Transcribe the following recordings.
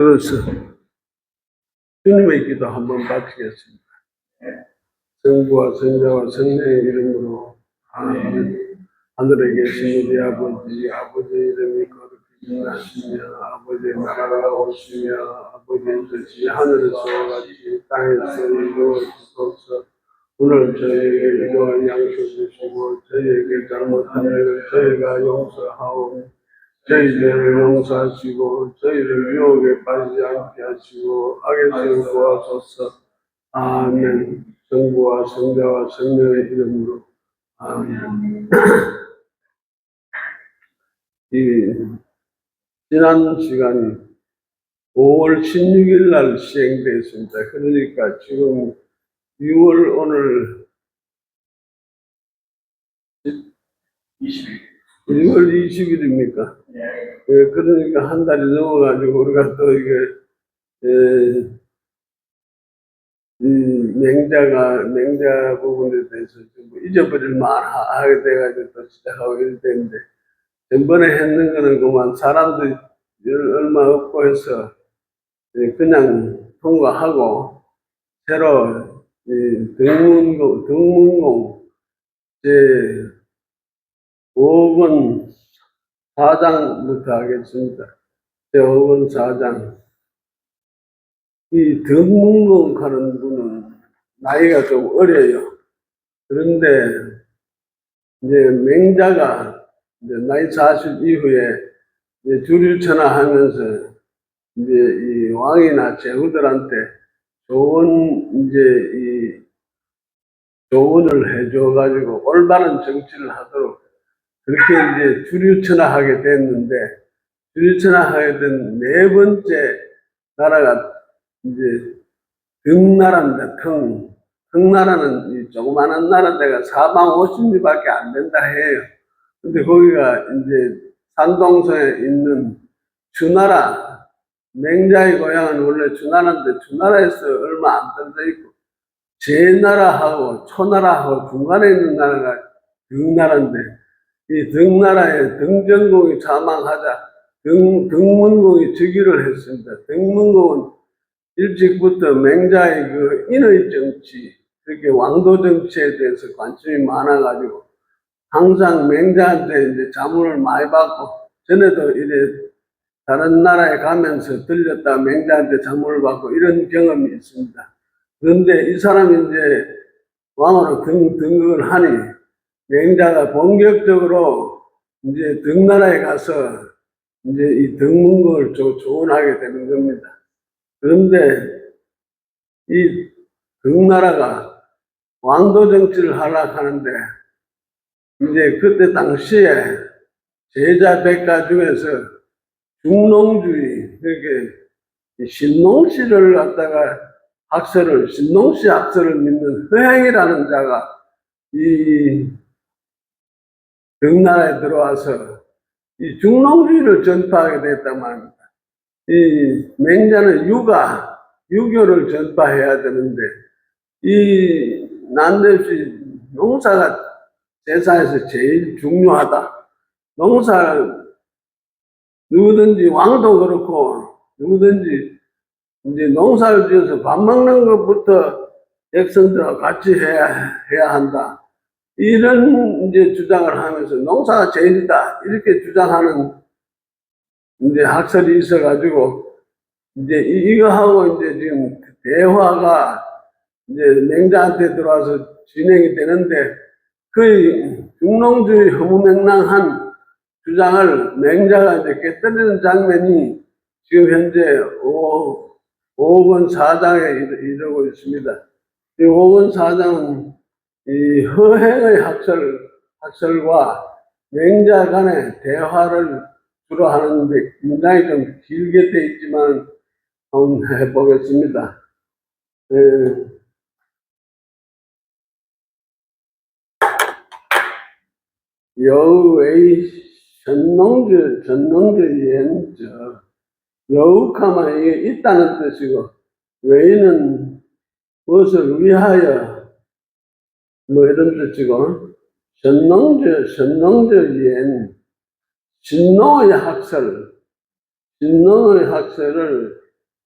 그래서 주님의 기도 한번 바치겠습니다. 성부와 성자와 성령의 이름으로 아멘. 하늘에 계신 우리 아버지, 아버지의 이름이 거룩히 나시며 아버지의 나라가 오시며 아버지의 뜻이 하늘에서 같이 땅에서 이루어지소서. 오늘 저희에게 일용할 양식 주시고 저희에게 잘못한 일을 저희가 용서하오며 저희 죄를 용서하시고 저희를 유혹에 빠지지 않게 하시고 악에서 구하소서. 아멘. 성부와 성자와 성령의 이름으로 아멘. 지난 시간이 5월 16일 날 시행되었습니다. 그러니까 지금 6월 오늘 6월 20일입니까? 그러니까 한 달이 넘어가지고 우리가 또 이게 맹자 부분에 대해서 좀 잊어버릴 만하게 돼가지고 또 시작하고 이럴 때인데, 전번에 했는 거는 그만 사람들이 얼마 없고 해서 그냥 통과하고, 새로 등문공 제 5권 4장부터 하겠습니다. 제 5권 4장. 이 등문공 하는 분은 나이가 좀 어려요. 그런데 이제 맹자가 이제 나이 40 이후에 이제 주류천하하면서 이제 이 왕이나 제후들한테 좋은 이제 이 조언을 해줘가지고 올바른 정치를 하도록 그렇게 이제 주류천하하게 됐는데, 주류천하하게 된 네 번째 나라가 이제 등나라입니다. 등나라는 이 조그마한 나라대가 사방 50리밖에 안 된다 해요. 근데 거기가 이제 산동성에 있는 주나라, 맹자의 고향은 원래 주나라인데 주나라에서 얼마 안 떨어져 있고, 제나라하고 초나라하고 중간에 있는 나라가 등나라인데, 이 등나라에 등전공이 사망하자 등문공이 즉위를 했습니다. 등문공은 일찍부터 맹자의 그 인의 정치, 그렇게 왕도 정치에 대해서 관심이 많아가지고 항상 맹자한테 이제 자문을 많이 받고, 전에도 이래 다른 나라에 가면서 들렸다 맹자한테 자문을 받고 이런 경험이 있습니다. 그런데 이 사람이 이제 왕으로 등극을 하니 맹자가 본격적으로 이제 등나라에 가서 이제 이 등문공을 조언하게 되는 겁니다. 그런데 이 등나라가 왕도 정치를 하려고 하는데, 이제 그때 당시에 제자 백가 중에서 중농주의, 그렇게 신농시를 갖다가 신농시 학설을 믿는 허행이라는 자가 이 등나라에 들어와서 이 중농주의를 전파하게 됐단 말입니다. 이 맹자는 유교를 전파해야 되는데, 이 난데없이 농사가 세상에서 제일 중요하다. 누구든지 왕도 그렇고 누구든지 이제 농사를 지어서 밥 먹는 것부터 백성들과 같이 해야 한다. 이런 이제 주장을 하면서 농사가 제일이다. 이렇게 주장하는 이제 학설이 있어가지고, 이제 이거하고 이제 지금 대화가 이제 맹자한테 들어와서 진행이 되는데, 그 중농주의 허무맹랑한 주장을 맹자가 이제 깨뜨리는 장면이 지금 현재 5권 4장에 이르고 있습니다. 이 5권 4장은 이 허행의 학설과 맹자 간의 대화를 주로 하는데 굉장히 좀 길게 돼 있지만 한번 해보겠습니다. 여의 전농주의엔저, 여욱하면 이게 있다는 뜻이고, 외에는 무엇을 위하여 뭐 이런 뜻이고, 신농의 학설을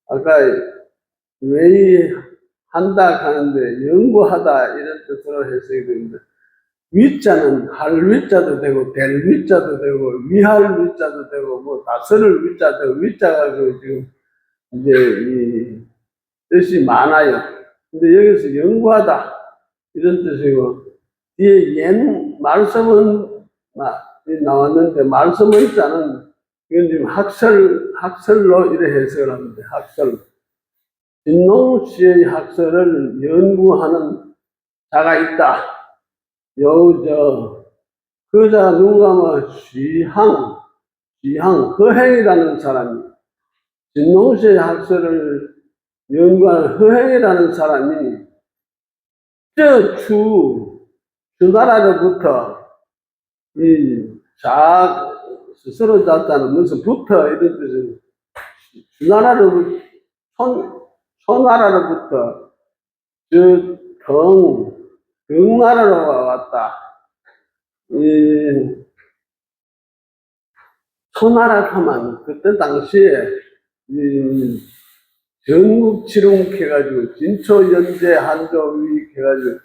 아까 왜 한다 하는데 연구하다 이런 뜻으로 해석이 됩니다. 위자는 할 위자도 되고 될 위자도 되고 위할 위자도 되고 뭐 다스릴 위자도 되고 위자가 그 지금 이제 이 뜻이 많아요. 근데 여기서 연구하다 이런 뜻이고 뒤에 옛 말씀은 나왔는데 말씀은 자는 이건 지금 학설로 이래 해석을 합니다. 학설. 진농 씨의 학설을 연구하는 자가 있다. 그자 누군가 뭐 시항, 허행이라는 사람이, 진농 씨의 학설을 연구하는 허행이라는 사람이, 주나라로부터 스스로 잤다는 무슨 부터 이런 뜻은 주나라로부터, 초나라로부터 등나라로 왔다. 이 초나라 하면 그때 당시에 이 전국 치룡해가지고 진초연재 한조위 해가지고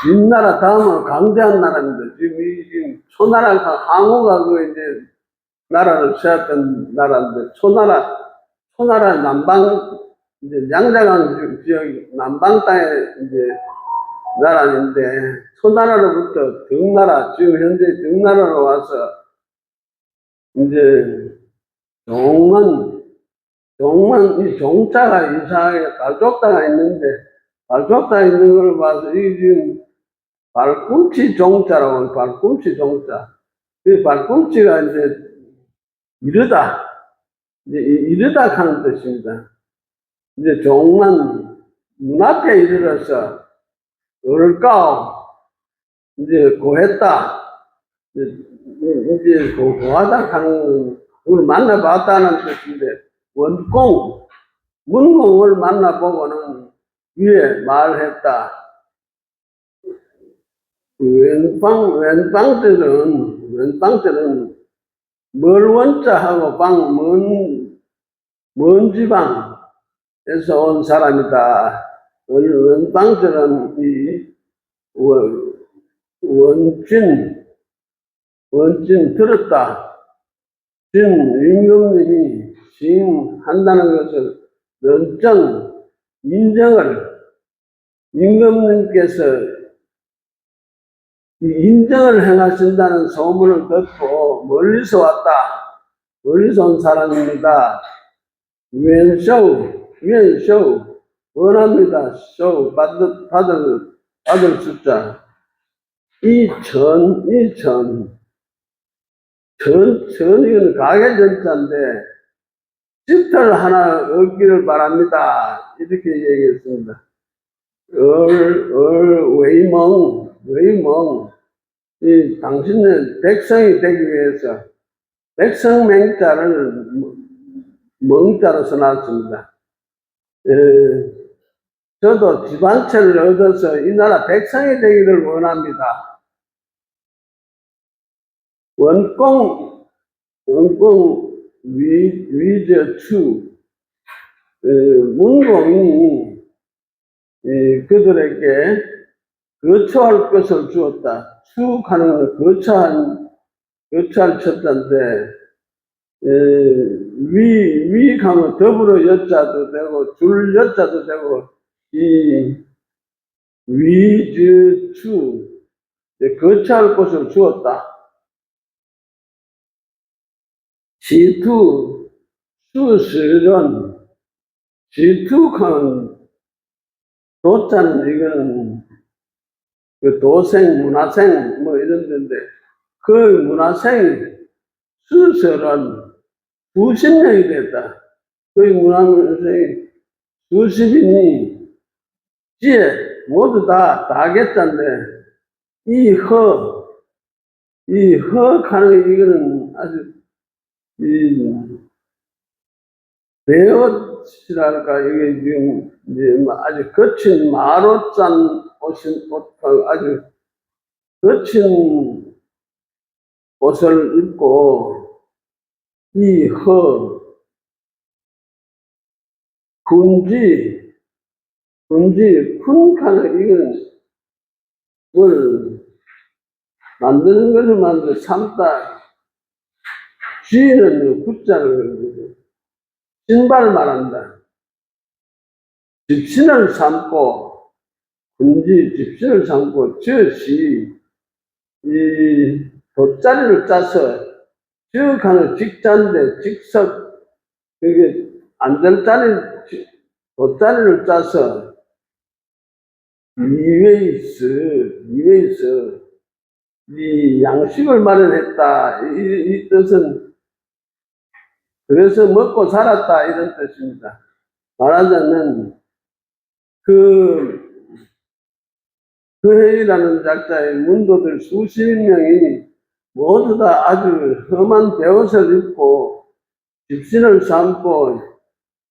윗나라 다음으로 강대한 나라입니다. 지금 초나라 항우가 그 이제 나라를 세웠던 나라인데 초나라 남방 이제 양자강 지역 남방 땅에 이제 나라인데 초나라로부터 등나라 지금 현재 등나라로 와서 이제 이 종자가 이상하게 발족자가 있는데 발족자 있는 걸 봐서 이게 지금 발꿈치 종자라고 발꿈치 종자. 그 발꿈치가 이제 이르다 하는 뜻입니다. 이제 종만 눈앞에 이르러서 얼까오 이제 고했다 이제 고하다 하는 걸 만나봤다는 뜻인데 문공을 만나보고는 위에 말했다. 왼방들은 멀 원자하고 먼 지방에서 온 사람이다. 왼방들은 원진 들었다. 임금님이 시행한다는 것을 임금님께서 인정을 행하신다는 소문을 듣고 멀리서 왔다. 멀리서 온 사람입니다. 위엔쇼 원합니다. 쇼 받을 숫자 이건 가계 전자인데 집터를 하나 얻기를 바랍니다. 이렇게 얘기했습니다. 웨이멍 당신은 백성이 되기 위해서 백성맹자를 멍자로 써놨습니다. 저도 지방채를 얻어서 이 나라 백성이 되기를 원합니다. 원공 위저추 문공이 그들에게 거처할 것을 주었다. 추하는 거처할 쳤다인데 위 하면 더불어 여자도 되고 줄 여자도 되고 이 위저추 거처할 것을 주었다. 지투 수스런 지투한 도자는 이건 그 도생 문화생 뭐 이런 데인데 그 문화생 수설은 수십 명이 됐다. 그 문화생이 수십인이 지에 모두 다 겠다인데 허하는 이거는 아주 배옷이랄까 이게 지금 이제 아주 거친 마로짠 아주 거친 옷을 입고 군지, 군카는 이거는 뭘 만드는 것을 만들어 삼다. 쥐는 굿자를 신발을 말한다. 집신을 삼고, 군지, 집신을 삼고, 저시, 이 돗자리를 짜서, 저가는 직자인데, 직석, 그게 앉을 돗자리를 짜서, 이외에서, 이 양식을 마련했다. 이 뜻은, 그래서 먹고 살았다. 이런 뜻입니다. 말하자면, 그 해이라는 작자의 문도들 수십 명이 모두 다 아주 험한 배옷을 입고 집신을 삼고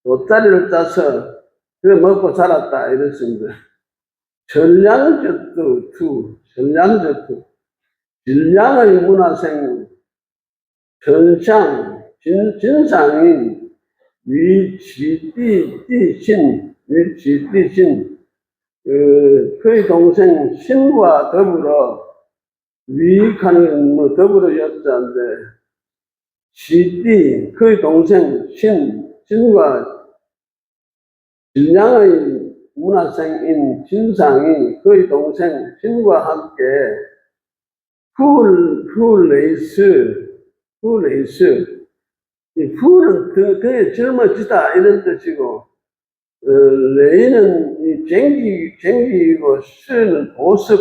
돗자리를 짜서 그래 먹고 살았다 이랬습니다. 전량저투 전량저투 진량의 문화생 전상 진상인 위지띠신 그의 동생 신과 더불어 위익하는 더불어 여자인데 그의 동생 신과 진량의 문화생인 진상이 그의 동생 신과 함께 푸레이스 이 푸는 더 젊어지다 이런 뜻이고 레이는 이 쟁기이고 스는 보습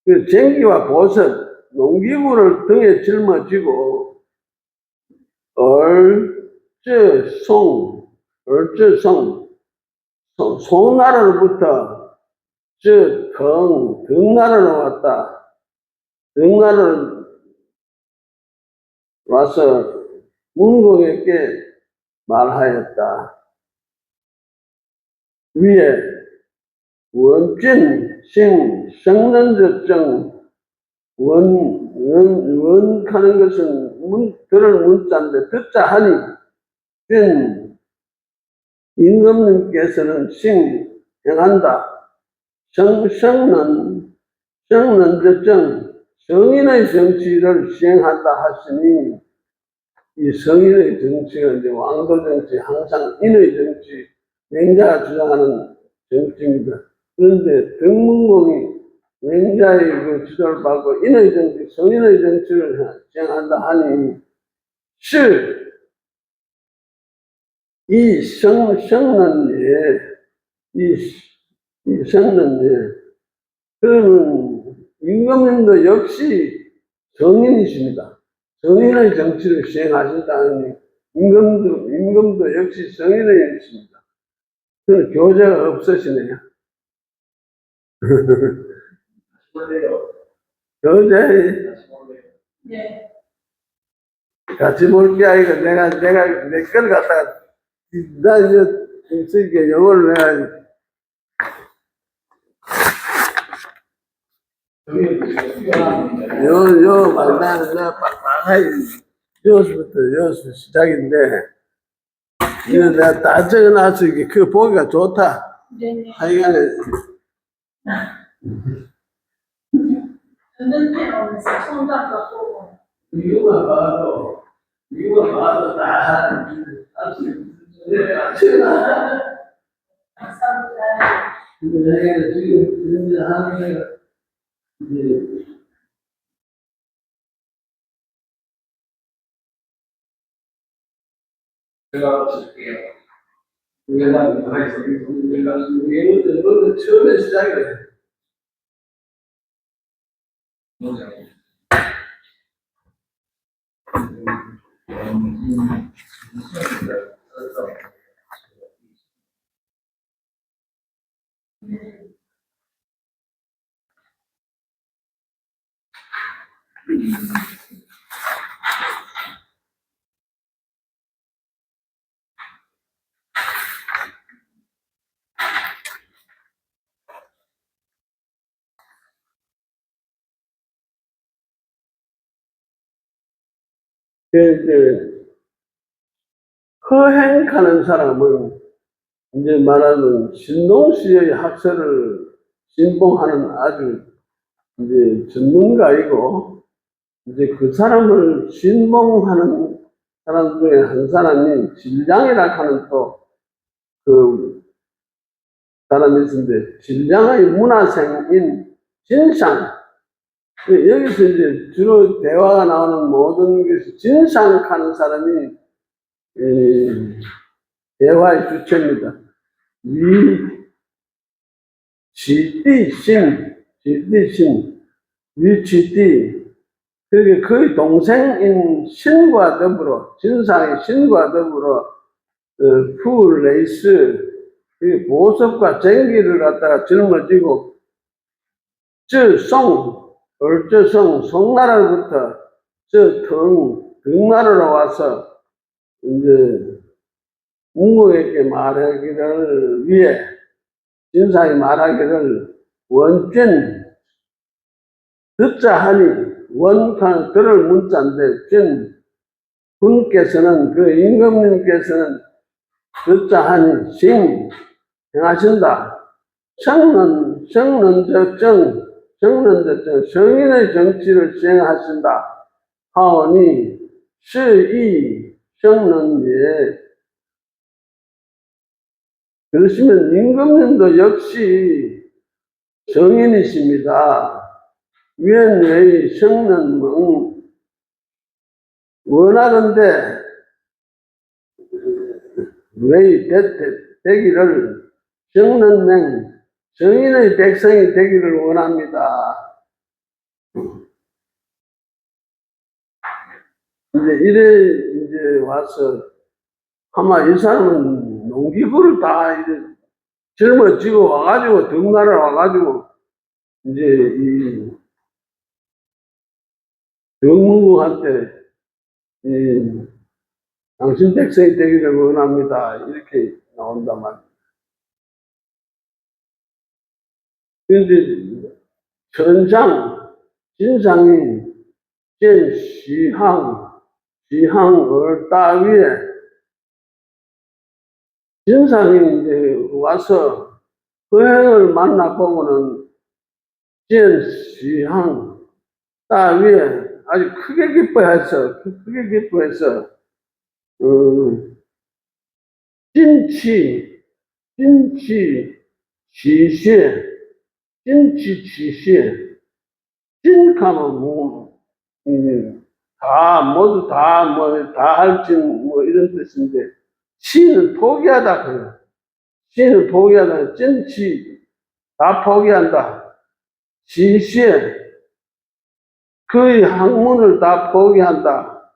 그 쟁기와 보습 농기구를 등에 짊어지고 송나라로부터 등나라로 왔다. 등나라로 와서 문공에게 말하였다. 위에 원진, 성는저정, 원하는 것은 들을 문자인데 듣자 하니 임금님께서는 행한다. 성는저정, 성인의 정치를 시행한다 하시니 이 성인의 정치가 이제 왕도 정치, 항상 인의 정치, 맹자가 주장하는 정치입니다. 그런데 등문공이 맹자의 그 지도를 받고 인의 정치, 성인의 정치를 시행한다 하니 이 성는 그러면 임금님도 역시 성인이십니다. 성인의 정치를 시행하신다니 임금도 역시 성인의 일이십니다. 그는 교재가 없으시네요. 교재 네. 같이 볼 게 아니고 내가 내 걸 갖다가 나 이제 있으니까 영어를 내가 말나는 내가 빡빡하게 여기서부터 시작인데 이거 내가 다 적어놨어. 이게 그 보기가 좋다. 네네. 하여간에 이거만 봐도 다 할 수 있어. 감사합니다. 내가 지금 하는 게 이제 제가 드릴게요. 이것도 처음에 시작이래. 이제 허행하는 사람은 이제 말하는 신동시의 학설을 신봉하는 아주 이제 전문가이고, 이제 그 사람을 신봉하는 사람 중에 한 사람이 진량이라 하는 또 그 사람이 있는데, 진량의 문화생인 진상. 여기서 이제 주로 대화가 나오는 모든 것이 진상하는 사람이 대화의 주체입니다. 위지띠신, 위지띠. 그게 그의 동생인 신과 더불어, 진상의 신과 더불어, 푸레이스, 보석과 쟁기를 갖다가 짊어지고, 얼저성, 송나라로부터 등나라로 와서, 이제, 웅궁에게 말하기를 위해, 진상이 말하기를, 원준, 듣자 하니, 원칸 들을 문자인데, 군께서는, 그 임금님께서는 듣자 하니, 행하신다. 성인의 정치를 시행하신다. 하오니, 시이 성능예. 그러시면 임금님도 역시 성인이십니다. 위원회의 성능은 원하건대 왜 되기를 성능맹 성인의 백성이 되기를 원합니다. 이제 와서 아마 이 사람은 농기구를 다 이제 젊어지고 와가지고 등나라 와가지고 이제 이 영문국한테 당신 백성이 되기를 원합니다. 이렇게 나온단 말이에요. 그런데 진상이 시항을 따위에 진상이 이제 와서 허행을 만나보고는 시항 따위에 아주 크게 기뻐해서 진치 지시에 진하면 모두 다 할진 이런 뜻인데, 시는 포기하다 그래요. 시는 포기하다, 진치 다 포기한다. 지시에 그의 학문을 다 포기한다.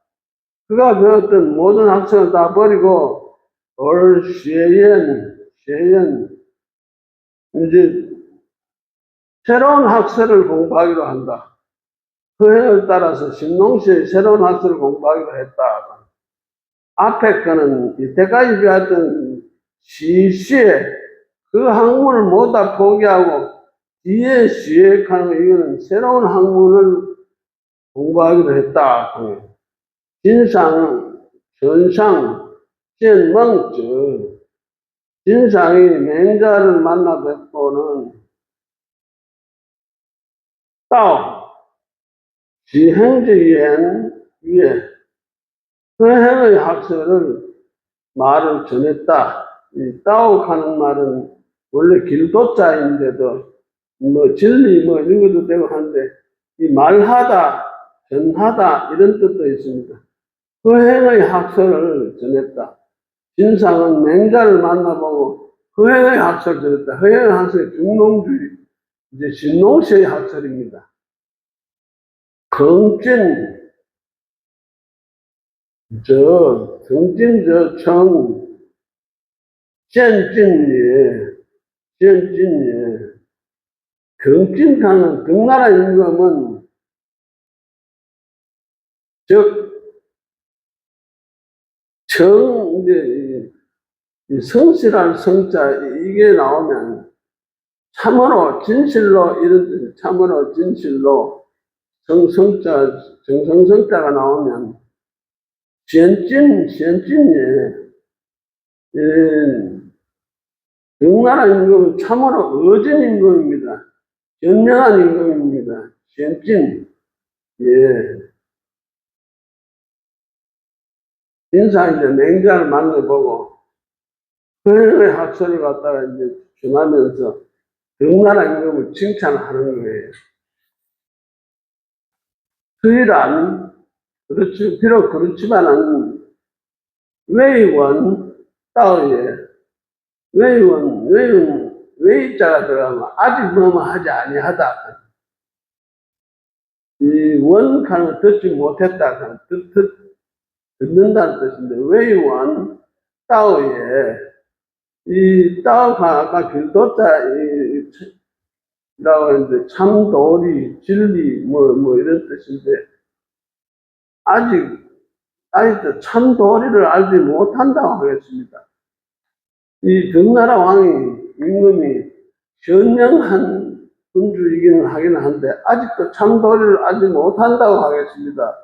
그가 배웠던 모든 학생을 다 버리고 셰연 이제 새로운 학설을 공부하기로 한다. 그 해를 따라서 신농시의 새로운 학설을 공부하기로 했다. 앞에 거는 이때까지 배웠던 시시에 그 학문을 모두 다 포기하고 뒤에 시획하는 이거는 새로운 학문을 공부하기로 했다. 전상, 진상이 맹자를 만나 뵙고는 지행지엔 위에 허행의 학설을 말을 전했다. 이 따옥하는 말은 원래 길도자인데도 진리 이런 것도 되고 하는데 이 말하다, 전하다 이런 뜻도 있습니다. 허행의 학설을 전했다. 진상은 맹자를 만나보고 허행의 학설을 전했다. 허행의 학설이 중농주의, 이제 신농시의 학설입니다. 경진하는 등나라 임금은 이제 성실한 성자 이게 나오면 참으로 진실로 이런 참으로 진실로 정성성자가 나오면 시엔찐예 명나라 임금은 참으로 어진 임금입니다. 현명한 임금입니다. 현진, 예. 인사이제 맹자를 만나보고, 그의 학설을 갖다가 이제 전하면서 명나라 임금을 칭찬하는 거예요. 수일안, 그렇지, 비록 그렇지만은, 외원, 따위에, 외자가 들어가면 아직 뭐뭐하지 아니하다. 이 원칸을 듣지 못했다. 듣는다는 뜻인데, 외원, 따위에, 이 따위가 아까 길도자라고 했는데, 참도리, 진리, 뭐 이런 뜻인데, 아직 참도리를 알지 못한다고 하겠습니다. 이 명나라 왕이, 임금이 현명한 군주이기는 하긴 한데, 아직도 참도리를 알지 못한다고 하겠습니다.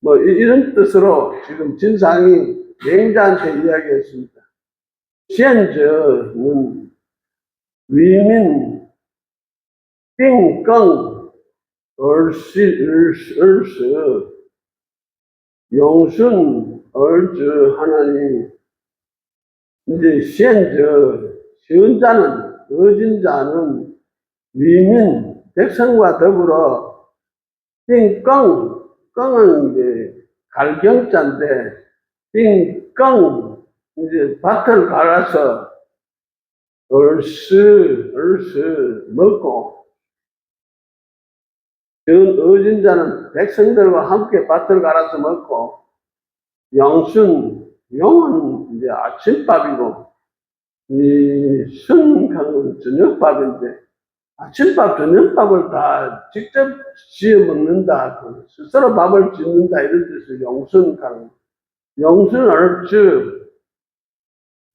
뭐, 이런 뜻으로 지금 진상이 맹자한테 이야기했습니다. 시엔저는 위민, 띵껑, 얼스, 용순, 얼즈, 하나님, 이제 시은자는, 어진자는 위민, 백성과 더불어, 띵껑은 이제 갈경자인데, 띵껑, 이제 밭을 갈아서, 얼스 먹고, 어진자는 백성들과 함께 밭을 갈아서 먹고, 용은 이제 아침밥이고, 이 순강은 저녁밥인데, 아침밥, 저녁밥을 다 직접 지어 먹는다. 스스로 밥을 짓는다. 이런 뜻을 용순강. 용순얼주,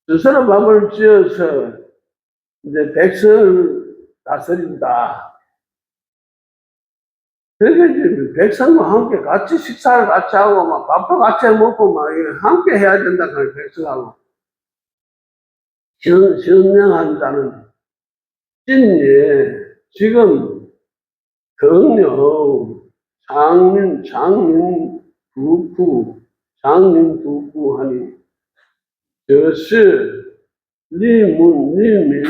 스스로 밥을 지어서 이제 백성을 다스린다. 그러니까 이제 백성과 함께 같이 식사를 같이 하고, 막 밥도 같이 먹고, 막 함께 해야 된다. 백성하고. 현명한다는 찐예, 지금 경력, 장인 부부 하니, 저스, 리민을,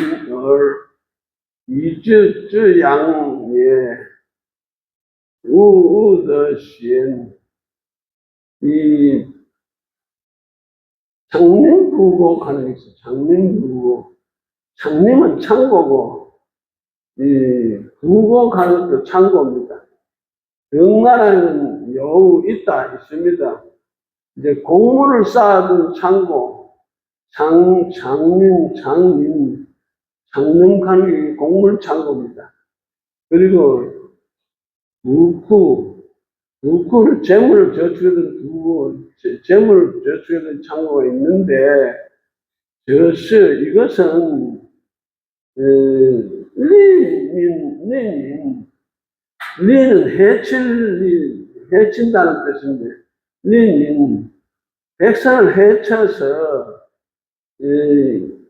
이즈양예, 우우더시엔, 이 장님부고 하는 게 있어요. 장님부고. 장님은 창고고, 이 부고 하는 것도 창고입니다. 명나라에는 여우 있습니다. 이제 곡물을 쌓아둔 창고, 장림칸이 곡물 창고입니다. 그리고 무쿠는 재물을 저축하던 창고가 있는데, 이것은, 리는 해친다는 뜻인데, 리는 백성을 해쳐서,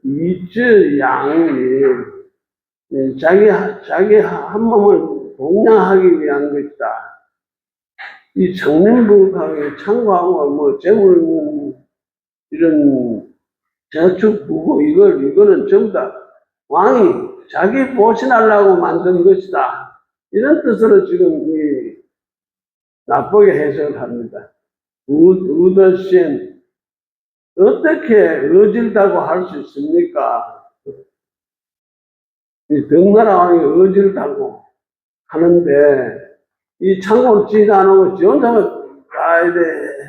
이즈양이, 자기 한 몸을 공양하기 위한 것이다. 이 장림부가 창고하고 뭐 재물, 이런 저축부고, 이거는 전부 다 왕이 자기 보신하려고 만든 것이다. 이런 뜻으로 지금 나쁘게 해석을 합니다. 우더시엔, 어떻게 어질다고 할 수 있습니까? 이 명나라 왕이 어질다고 하는데, 이 창고를 지도 안 하고 지 혼자만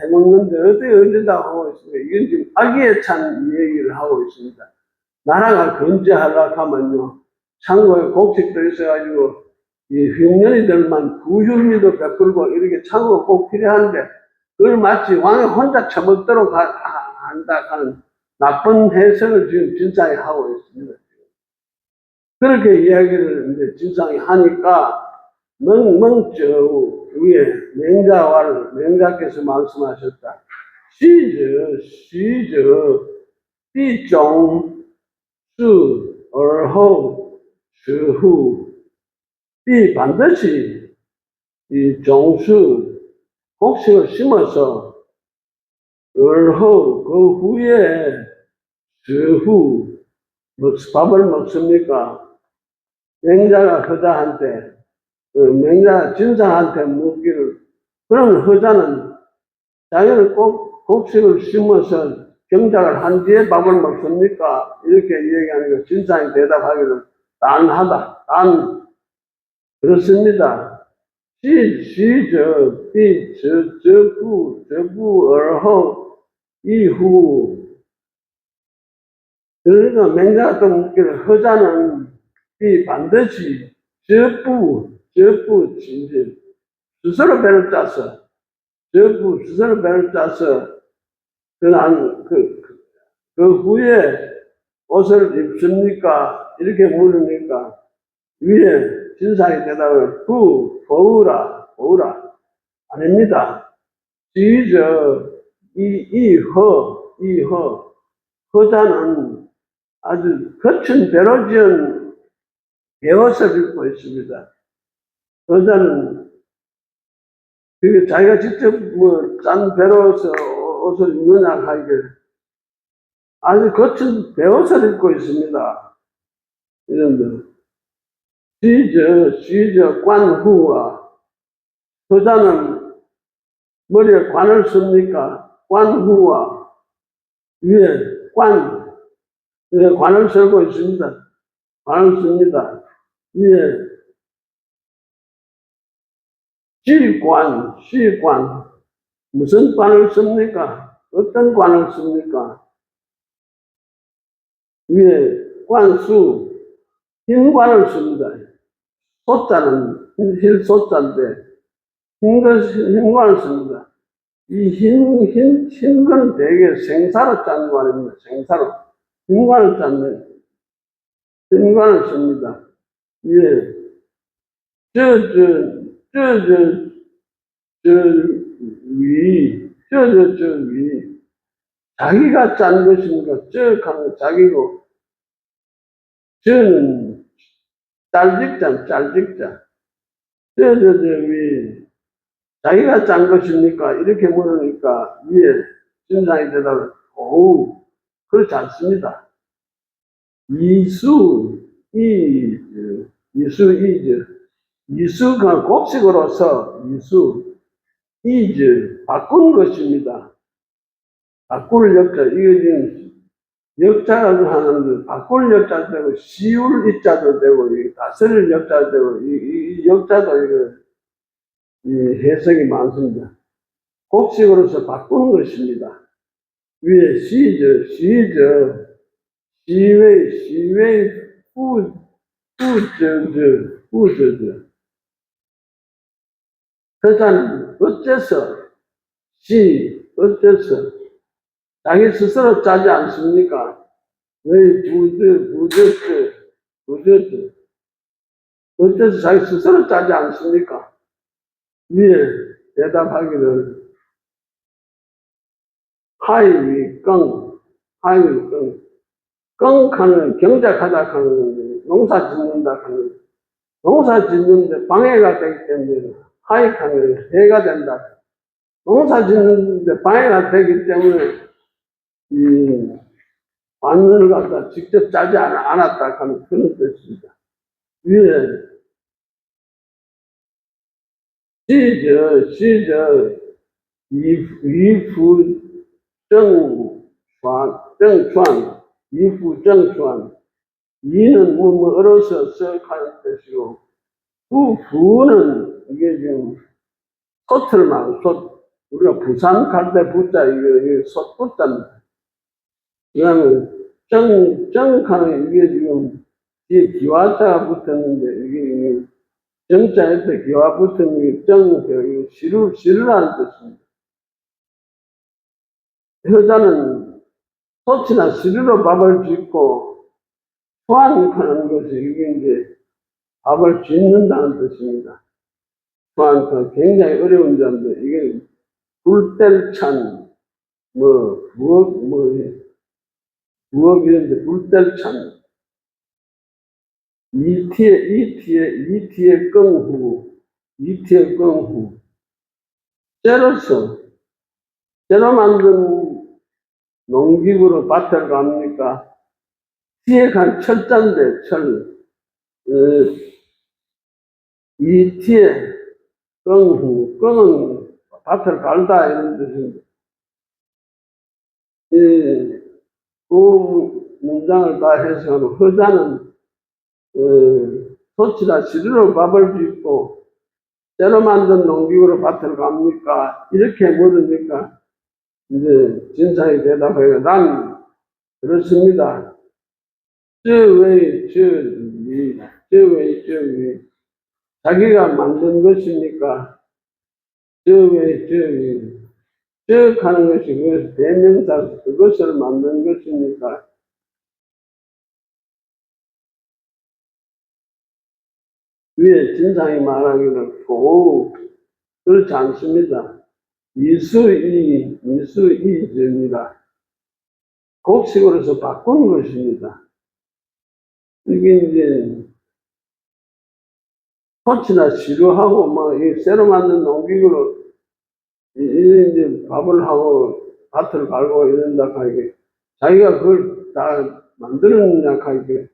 해먹는데 어떻게 어질다고 하고 있습니까? 이건 지금 악의에 찬 얘기를 하고 있습니다. 나라가 건재하려고 하면요, 창고에 곡식도 있어가지고, 이 흉년이들만 구휼미도 베풀고 이렇게 창고가 꼭 필요한데, 그걸 마치 왕이 혼자 처먹도록 한다 하는 나쁜 해석을 지금 진상이 하고 있습니다. 그렇게 이야기를 이제 진상이 하니까, 멍저 위에 맹자께서 말씀하셨다. 시저, 삐종, 주, 얼호, 주후, 이 반드시 이 종수, 곡식을 심어서 얼호, 그 후에 주후, 밥을 먹습니까? 맹자가 허자한테, 맹자가 진사한테 묻기를, 그런 허자는 자기는 꼭 곡식을 심어서 경작을 한 뒤에 밥을 먹습니까? 이렇게 얘기하니까 진상이 대답하기를 딴하다. 딴 그렇습니다. 저구, 얼허, 이후. 그러니까 맹자가 또 묻기를 허자는 이 반드시 진실. 스스로 배를 짜서, 스스로 배를 짜서 그 후에 옷을 입습니까? 이렇게 물으니까 위에 진상이 대답을 보우라. 아닙니다. 허자는 아주 거친 배로 지은 배옷을 입고 있습니다. 허자는 자기가 직접 짠 배로서 옷을 입느냐 하기를 아주 거친 배옷을 입고 있습니다. 이런데 관후와 허자는 머리에 관을 씁니까? 관후와 위에 관을 쓰고 있습니다. 관을 씁니다. 위에 시관 무슨 관을 씁니까? 어떤 관을 씁니까? 위에 관수 흰 관을 씁니다. 소자는 흰소자인데 흰 관을 씁니다. 이 흰 건 되게 생사로 짠 관입니다. 생사로. 흰 관을 흰 관을 씁니다. 위에 위. 자기가 짠 것이니까 하는 자기고, 저는 짤직자. 위. 자기가 짠 것입니까? 이렇게 물으니까 위에 진상이 대답을, 그렇지 않습니다. 이수가 곡식으로서 바꾼 것입니다. 바꿀 역자, 이게 지금 역자라고 하는데, 바꿀 역자도 되고, 시울 입자도 되고, 다스릴 역자도 되고, 이 역자도 이 해석이 많습니다. 곡식으로서 바꾸는 것입니다. 위에 시웨이, 후저저. 그러니까 어째서 자기 스스로 짜지 않습니까? 왜 부저저. 어째서 자기 스스로 짜지 않습니까? 위에 대답하기를 하이위껑 하는 경작하다 하는 농사 짓는다 하는 농사 짓는데 방해가 되기 때문에 하이하면 해가 된다. 농사 짓는데 방해가 되기 때문에 이 관을 갖다 직접 짜지 않았다 하는 그런 뜻입니다. 위에 이후정传, 이는 어려서 써가는 뜻이고, 부는 이게 지금 솥을 우리가 부산 갈 때 부자, 이게 솥부자입니다. 그 다음에 정하는 이게 지금 이 기와자가 붙었는데, 이게 정자에서 기와 붙은 게 시루라는 뜻입니다. 효자는 솥이나 시루로 밥을 짓고, 수완하는 것이 이게 이제 밥을 짓는다는 뜻입니다. 수완, 굉장히 어려운 자인데, 이게 불뗄찬, 부엌 이런데 불뗄찬, 이티의 끙후, 이티의 끙후. 쇠로 만든 농기구로 밭을 갑니까? 티에 간 철자인데, 철. 이티의 끙후, 끙은 밭을 갈다 이런 뜻인데, 그 문장을 다 해석하면, 허자는, 소치라 시루로 밥을 짓고, 쇠로 만든 농기구로 밭을 갑니까? 이렇게 물으니까, 이제 진상이 대답해요. 난 그렇습니다. 저왜 자기가 만든 것이니까 저 하는 것이 그 대명사 그것을 만든 것이니까 위에 진상이 말하기는 그렇지 않습니다. 이수이입니다. 곡식으로서 바꾼 것입니다. 이게 이제 토치나 시루하고 이 새로 만든 농기구로 이제 밥을 하고 밭을 갈고 이런다 하니까 자기가 그걸 다 만드느냐 하니까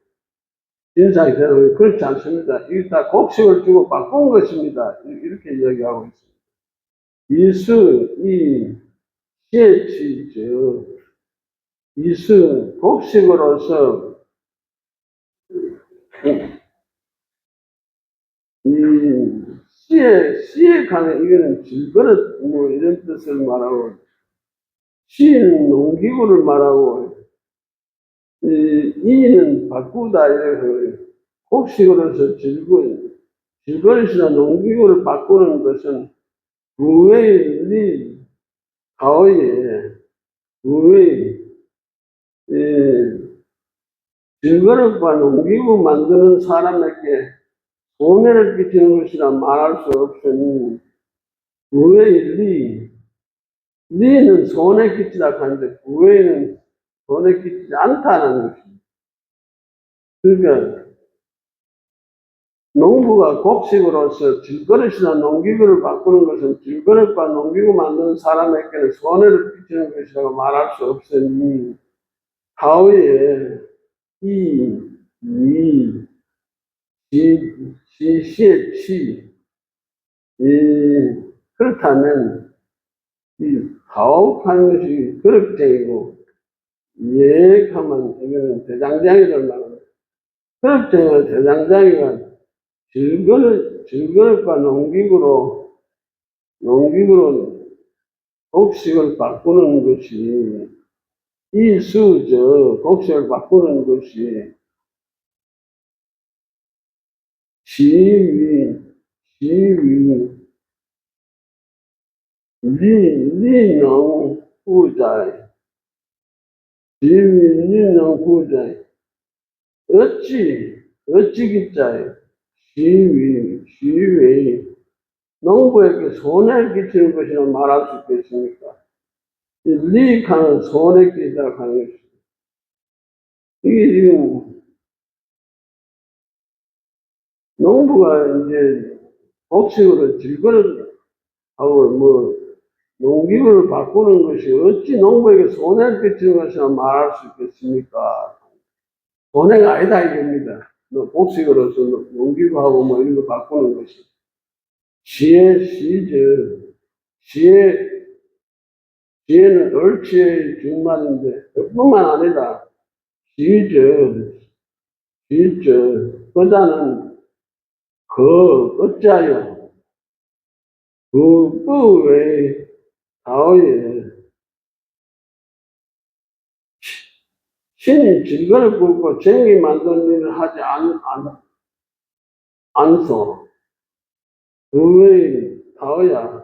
인사이 되는 그렇지 않습니다. 이게 다 곡식을 주고 바꾼 것입니다. 이렇게 이야기하고 있습니다. 시에치죠. 곡식으로서 시에 가는 이거는 질그릇 이런 뜻을 말하고 시는 농기구를 말하고 이는 바꾸다 이래서 곡식으로서 질그릇이나 농기구를 바꾸는 것은 우웨이 가오에 우웨이 질그릇과 농기구 만드는 사람에게 손해를 끼치는 것이라 말할 수 없으니 우웨이 리는 손해 끼치다 하는데 우웨이는 손해 끼치지 않다는 것입니다. 그러니까 농부가 곡식으로서 질그릇이나 농기구를 바꾸는 것은 질그릇과 농기구 만드는 사람에게는 손해를 끼치는 것이라고 말할 수 없으니 하위에 시의 치 그렇다면 이 가혹한 것이 그릇쟁이고 예하면 이거는 대장장이를 말합니다. 그릇쟁이와 대장장이가 질그릇과 농기구로 곡식을 바꾸는 것이 곡식을 바꾸는 것이 시위, 리능 후자이, 리능 후자이, 어찌 기자이, 시위, 농부에게 손해를 끼치는 것이라 말할 수 있겠습니까? 리익하는 손해 끼치다 하는 것입니다. 이게 지금 농부가 이제 곡식으로 질그릇하고 농기구를 바꾸는 것이 어찌 농부에게 손해를 끼치는 것이라 말할 수 있겠습니까? 손해가 아니다 이겁니다. 곡식으로서 농기구하고 이런 거 바꾸는 것이. 지혜는 옳지의 준말인데, 그뿐만 아니라, 그자는 어짜요, 외 가오에, 신이 질거를 굽고 쟁기 만드는 일을 하지 않소. 그 외에 다어는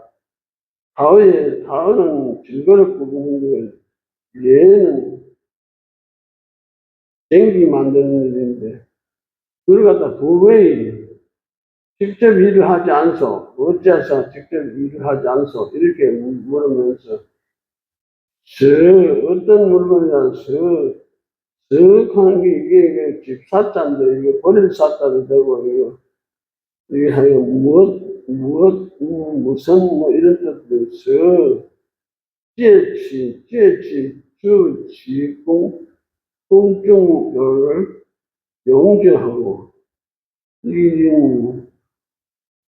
질거를 굽는 걸, 얘는 쟁기 만드는 일인데, 그걸 갖다 그 외에 직접 일을 하지 않소. 어째서 직접 일을 하지 않소. 이렇게 물으면서, 어떤 물건이란 쓱하는 게 이게 집사자인데, 이게 버릴 사자도 되고, 이게 하여간 무슨, 이런 뜻도 있어.戒起, 주치, 공중을 용서하고, 이,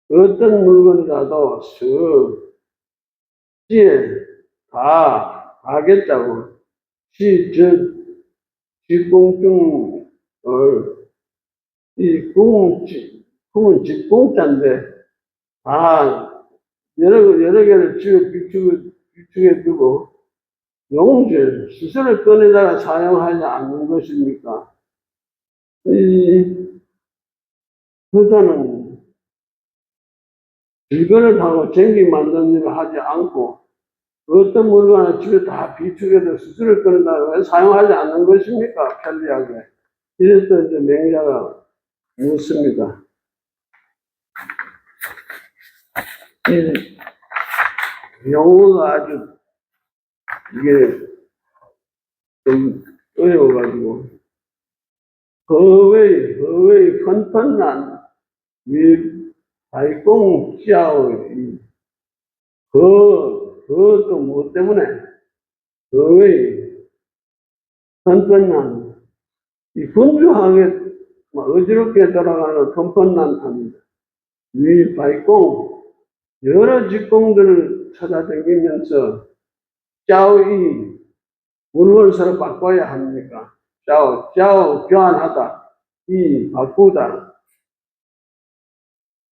어떤 물건이라도, 가겠다고, 지공중을, 궁은 직공자인데, 여러 개를 비축해 두고, 스스로 꺼내다가 사용하지 않는 것입니까? 이, 효자는 질거를 하고 전기 만드는 일을 하지 않고, 어떤 물건을 집에 다 비축해서 스스로 꺼내다가 왜 사용하지 않는 것입니까? 편리하게. 이래서 이제 맹자가 묻습니다. 이 용어가 아주 이게 좀 어려워가지고, 허웨이, 헌펀난, 발공지하의, 그것도 뭐 때문에, 허웨이, 헌펀난, 이 분주하게, 어지럽게 돌아가는 헌펀난합니다. 발공, 여러 직공들을 찾아다니면서, 짜오이, 물건을 서로 바꿔야 합니까? 교환하다, 바꾸다.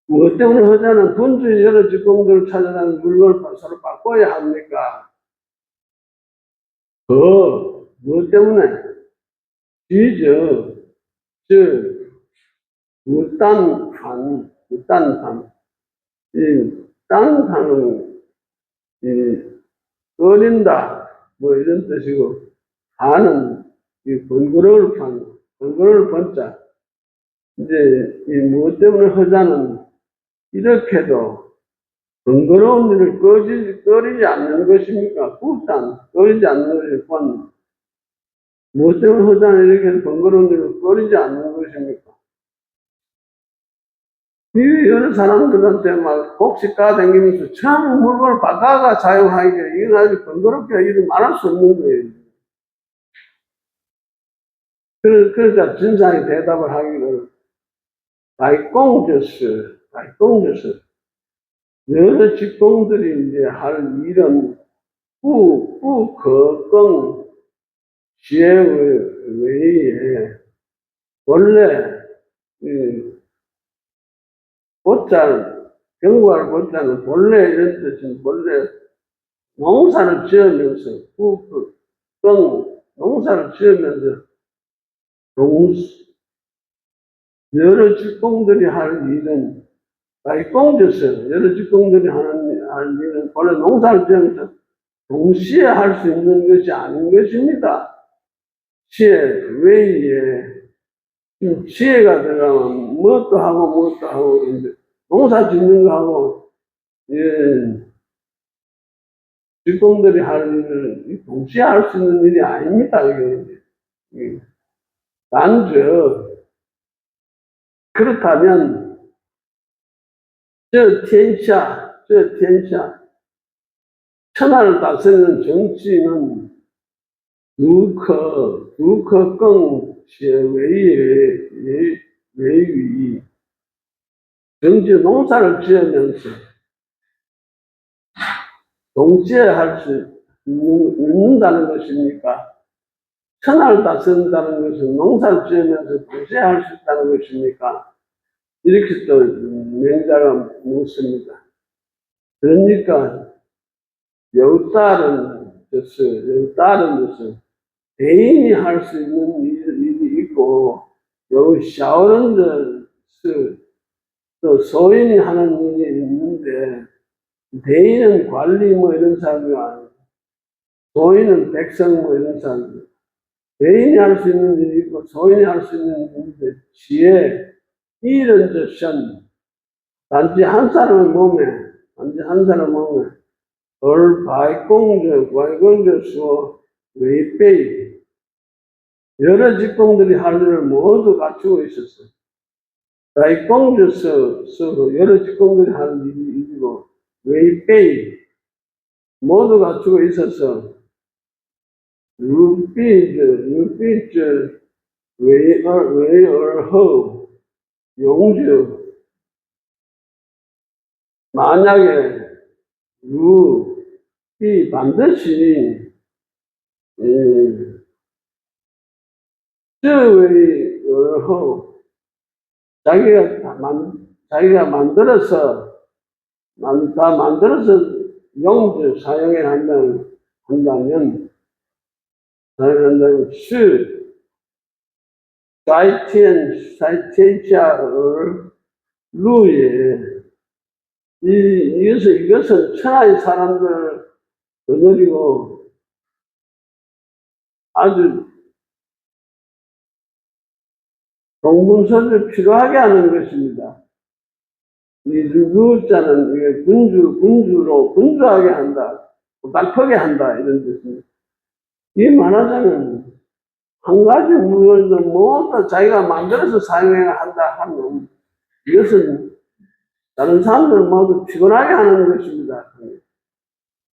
뭐 때문에 허자는 분주히 여러 직공들을 찾아다니는 물건을 서로 바꿔야 합니까? 뭐 때문에? 무딴판, 땅판은, 꺼린다, 이런 뜻이고, 반은, 번거로울 번자. 이제, 무엇 때문에 허자는 이렇게도 번거로운 일을 꺼리지 않는 것입니까? 꺼리지 않는 것이고, 무엇 때문에 허자는 이렇게 번거로운 일을 꺼리지 않는 것입니까? 여러 사람들한테 곡식 까다니면서 참 물건을 바꿔가 사용하기에 이건 아주 번거롭게 일을 말할 수 없는 거예요. 그러니까 진상이 대답을 하기를, 발공저스, 여러 직공들이 이제 할 일은 거건 지혜 외에 원래 경과를 보자는 본래 이런 뜻은 본래 농사를 지으면서 농사를 지으면서 여러 직공들이 할 일은 발공져서 여러 직공들이 할 일은 원래 농사를 지으면서 동시에 할 수 있는 것이 아닌 것입니다. 지혜 외에 지혜가 들어가면 무엇도 하고 농사 짓는 거 하고 직공들이 할 일을 동시에 할 수 있는 일이 아닙니다. 이게 단즉 그렇다면 저天下 천하를 다스리는 정치는 如可更且为 정치 농사를 지으면서 동시에 할 수 있는다는 것입니까? 천하를 다스린다는 것은 농사를 지으면서 동시에 할 수 있다는 것입니까? 이렇게 또 맹자가 묻습니다. 그러니까 여따른 것은 대인이 할 수 있는 일이 있고, 샤오른 것은 또 소인이 하는 일이 있는데, 대인은 관리 이런 사람이 아니고, 소인은 백성 이런 사람들. 대인이 할 수 있는 일이 있고, 소인이 할 수 있는 일이 있는데, 지혜, 이런 것은 단지 한 사람의 몸에, 발공적 수어, 외배이, 여러 직공들이 할 일을 모두 갖추고 있었어요. 다이공주서 여러 직공들이 하는 일이고, 웨이페이 모두 갖추고 있어서, 루피즈, 웨이얼허, 용주, 만약에 이 반드시 저웨이얼허 자기가 만들어서 다 만들어서 용주 한다면 시 사이티엔샤를 루에 이것은 천하의 사람들 거느리고 아주 동분서를 필요하게 하는 것입니다. 이 루자는 이게 군주하게 한다, 딱하게 한다 이런 뜻입니다. 이 말하자면 한 가지 물건을 모두 자기가 만들어서 사용해야 한다 하면 이것은 다른 사람들 모두 피곤하게 하는 것입니다.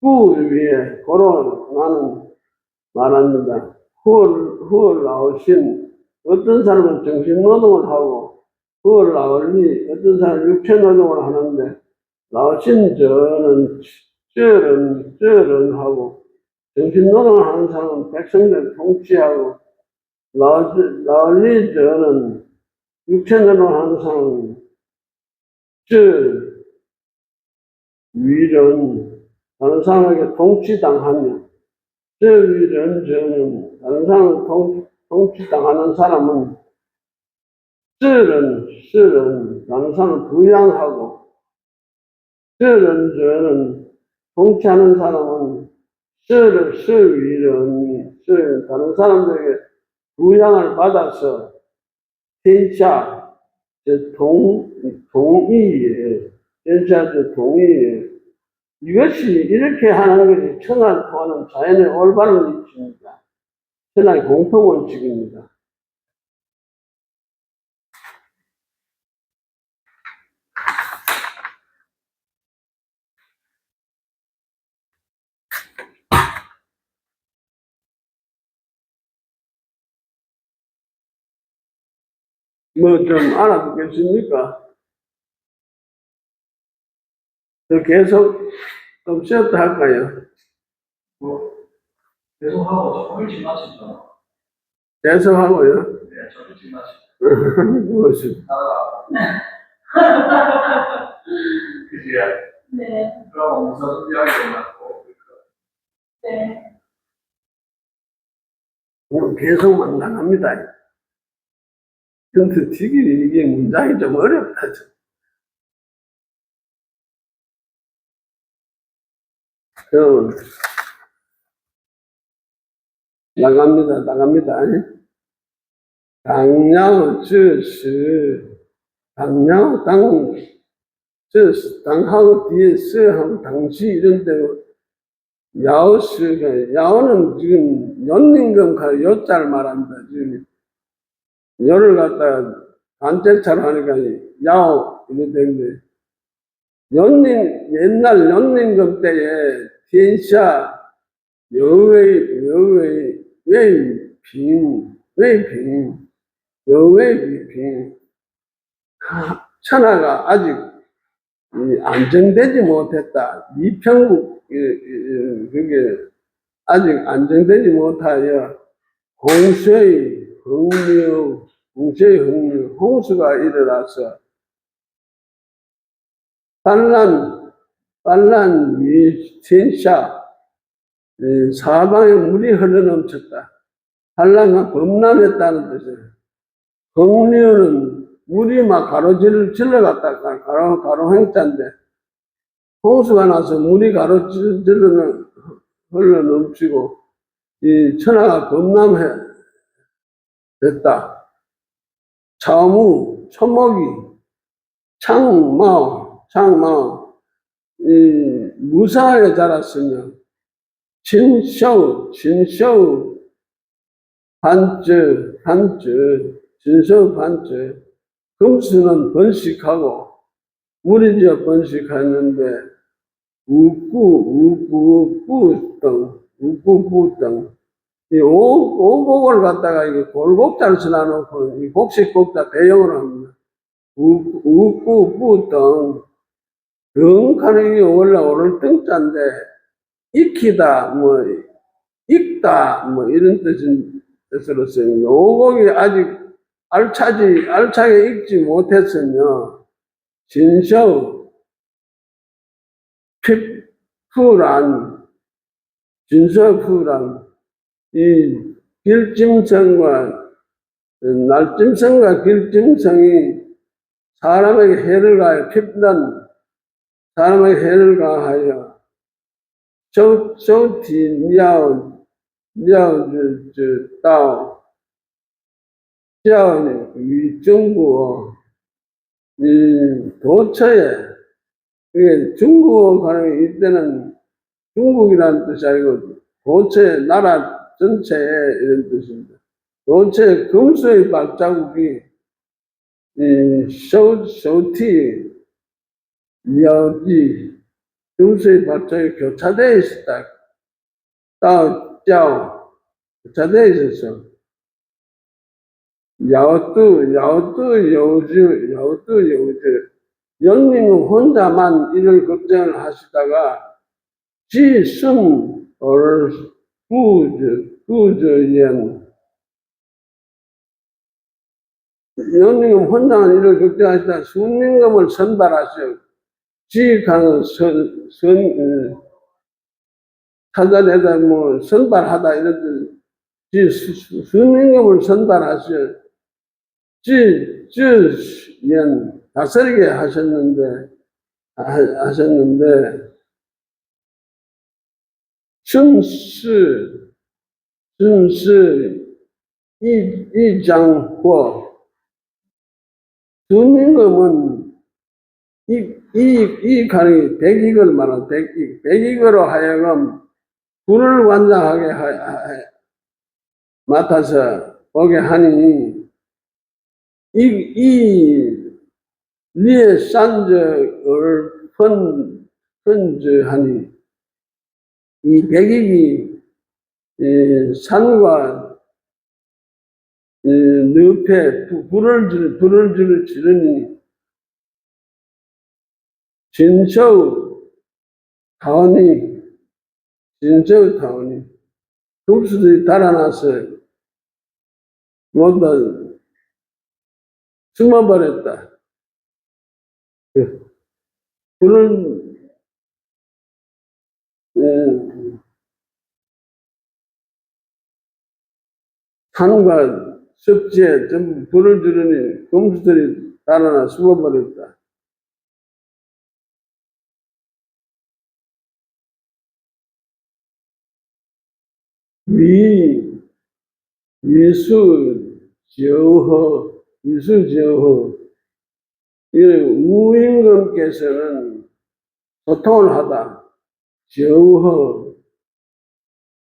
그 위에 고로 나는 말합니다. 후월 나오신 어떤 사람은 정신노동을 하고 후월 나올리 어떤 사람은 육체노동을 하는데 나오신 저는 하고 정신노동을 하는 사람은 백성들 통치하고 나올리 저는 육체노동을 하는 사람은 위는 다른 사람에게 통치당하며 위는 저는 다른 사람을 통치당하는 사람은 쓸은 다른 사람을 부양하고 저는 통치하는 사람은 위는 다른 사람들에게 부양을 받아서天下 동의에 동의에 이것이 이렇게 하는 것이 천하를 통하는 자연의 올바른 이치입니다. 천하의 공통원칙입니다. 뭐 좀 알아듣겠습니까? 저 계속 좀 쉬었다 할까요? 계속하고 조금 일찍 마치죠. 계속하고요? 네, 좀 일찍 마치죠. 무엇이? 그지? 네. 그럼 무슨 준비하게 되냐고. 네. 계속만 나갑니다. 근데 튀기 이게 문장이 좀 어렵다. 나갑니다. 당nhau 당하고 뒤에 쓰하고 당시 이런 데로 야오는 지금 연임금과 요자를 말합니다. 지금 요를 갖다가 간절차로 하니까 야오 이렇게 되는데 옛날 연임금 때에天下 여웨이빙 천하가 아직 안정되지 못했다. 이평국 그게 아직 안정되지 못하여 홍수의 흥류 홍수가 일어나서 반란 위天下 사방에 물이 흘러넘쳤다. 한란과 범람했다는 뜻이에요. 홍류는 물이 막 질러갔다가 가로횡자인데 홍수가 나서 물이 흘러넘치고 이 천하가 범람했다. 초목이 창마 무사하게 자랐으며 진쇼 진서 반증, 금수는 번식하고, 물이 지어 번식하는데, 우구 등, 이 오곡을 갖다가 이게 골곡자를 써놔놓고, 이 곡식곡자 대형으로 합니다. 우구 등, 등하는 게 원래 오를 등자인데, 익히다, 익다, 이런 뜻으로 쓰입니다. 오곡이 아직 알차게 익지 못했으며, 진서, 진서푸란, 이 날짐승과 길짐승이 사람에게 해를 가하여, 핍난 사람에게 해를 가하여, 중국어, 도처에, 이게 중국어 가는 이때는 중국이라는 뜻이 아니고 도처에, 나라 전체에 이런 뜻입니다. 도처에 금수의 발자국이 쇼티, 려지, 금수의 발자국이 교차되어 있었다. 교차되어 있었어. 야오뚜 요주. 영님은 혼자만 이런 걱정을 하시다가, 지순, 구저연. 영님은 혼자만 이런 걱정하시다가 순임금을 선발하셔. 지강은 찾아내다 선발하다 이런 뜻. 순임금을 선발하셔. 연 다스리게 하셨는데, 순스, 이장호, 순임금은 이 가령이 백익을 말하는 백익으로 하여금 군을 관장하게 맡아서 보게 하니, 리에 산저을 하니, 이 백익이 산과 늪에 불을 지르니, 진서의 타오니, 금수들이 달아나서 모두 숨어버렸다. 불을, 산과 습지에 전부 불을 지르니 금수들이 달아나 숨어버렸다. 위수저허, 우임금께서는 소통을 하다, 저허,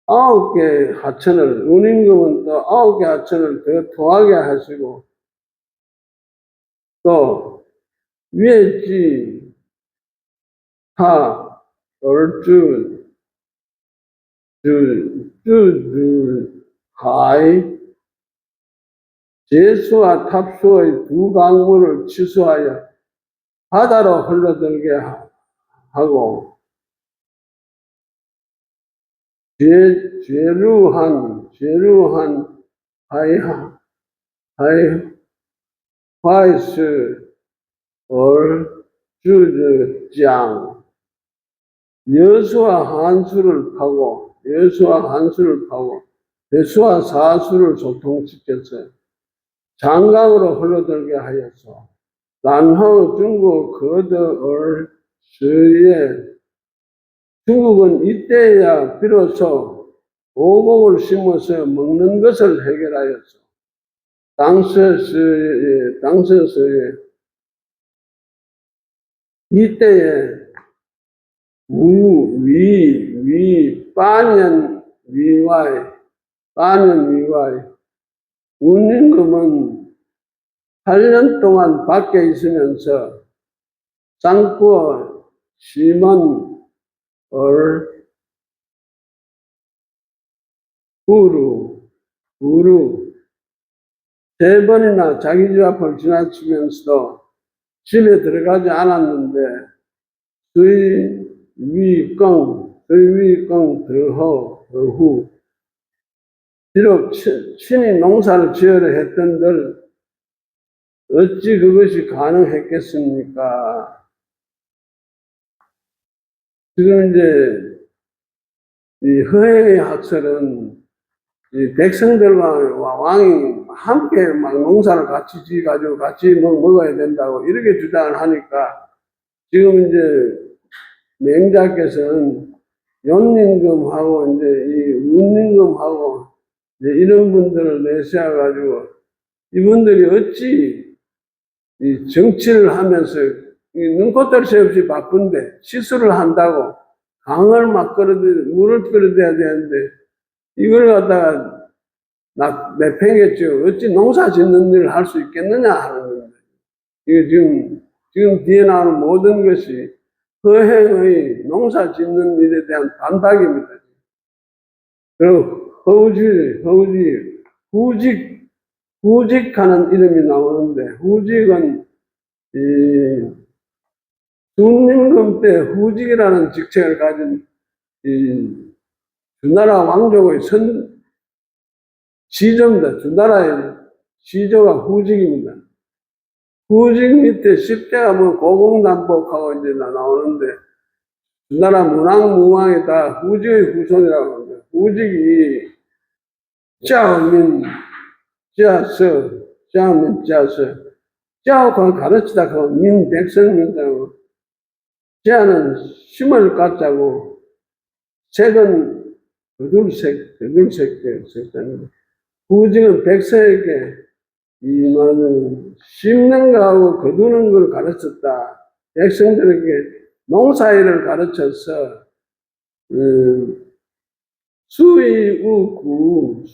9개 하천을, 운임금은 또 9개 하천을 더 통하게 하시고, 또, 위에지, 얼주, 하이, 제수와 탑수의 두 강물을 취소하여 바다로 흘러들게 하고, 죄루한 화이스 주장 여수와 한수를 파고 대수와 사수를 소통시켜서 장강으로 흘러들게 하여서 난허 중국 거더을 서에 중국은 이때야 비로소 오곡을 심어서 먹는 것을 해결하였어. 당서서에 이때에 반년 위와이 운임금은 8년 동안 밖에 있으면서 쌍구어, 심은, 얼, 구루, 3번이나 자기 집 앞을 지나치면서도 집에 들어가지 않았는데, 수위, 껑, 더후. 비록 친히 농사를 지으려 했던들, 어찌 그것이 가능했겠습니까? 지금 이제, 이 허행의 학설은 이 백성들과 왕이 함께 막 농사를 같이 지어가지고 같이 먹어야 된다고 이렇게 주장을 하니까 지금 이제 맹자께서는 연임금하고 이제 이 운임금하고 이제 이런 분들을 내세워가지고 이분들이 어찌 이 정치를 하면서 이 눈꽃들 새 없이 바쁜데 시술을 한다고 강을 막 물을 끌어대야 되는데 이걸 갖다가 내팽개쳐 어찌 농사 짓는 일을 할 수 있겠느냐 하는 겁니다. 이게 지금 뒤에 나오는 모든 것이 허행의 농사 짓는 일에 대한 반박입니다. 그리고 후직하는 이름이 나오는데, 후직은 이 순임금 때 후직이라는 직책을 가진 이 주나라 왕족의 시조입니다. 주나라의 시조가 후직입니다. 후직 밑에 십대가 뭐 고공난복하고 이제 나오는데, 주나라 문왕무왕이 다 후직의 후손이라고 합니다. 후직이 짜오민, 짜오민, 짜오가 가르치다 그 백성민이라고. 짜는 심을 갖자고, 색은 거둘색입니다. 후직은 백성에게 이 말은 심는 거하고 거두는 걸 가르쳤다. 백성들에게 농사일을 가르쳐서 수의우구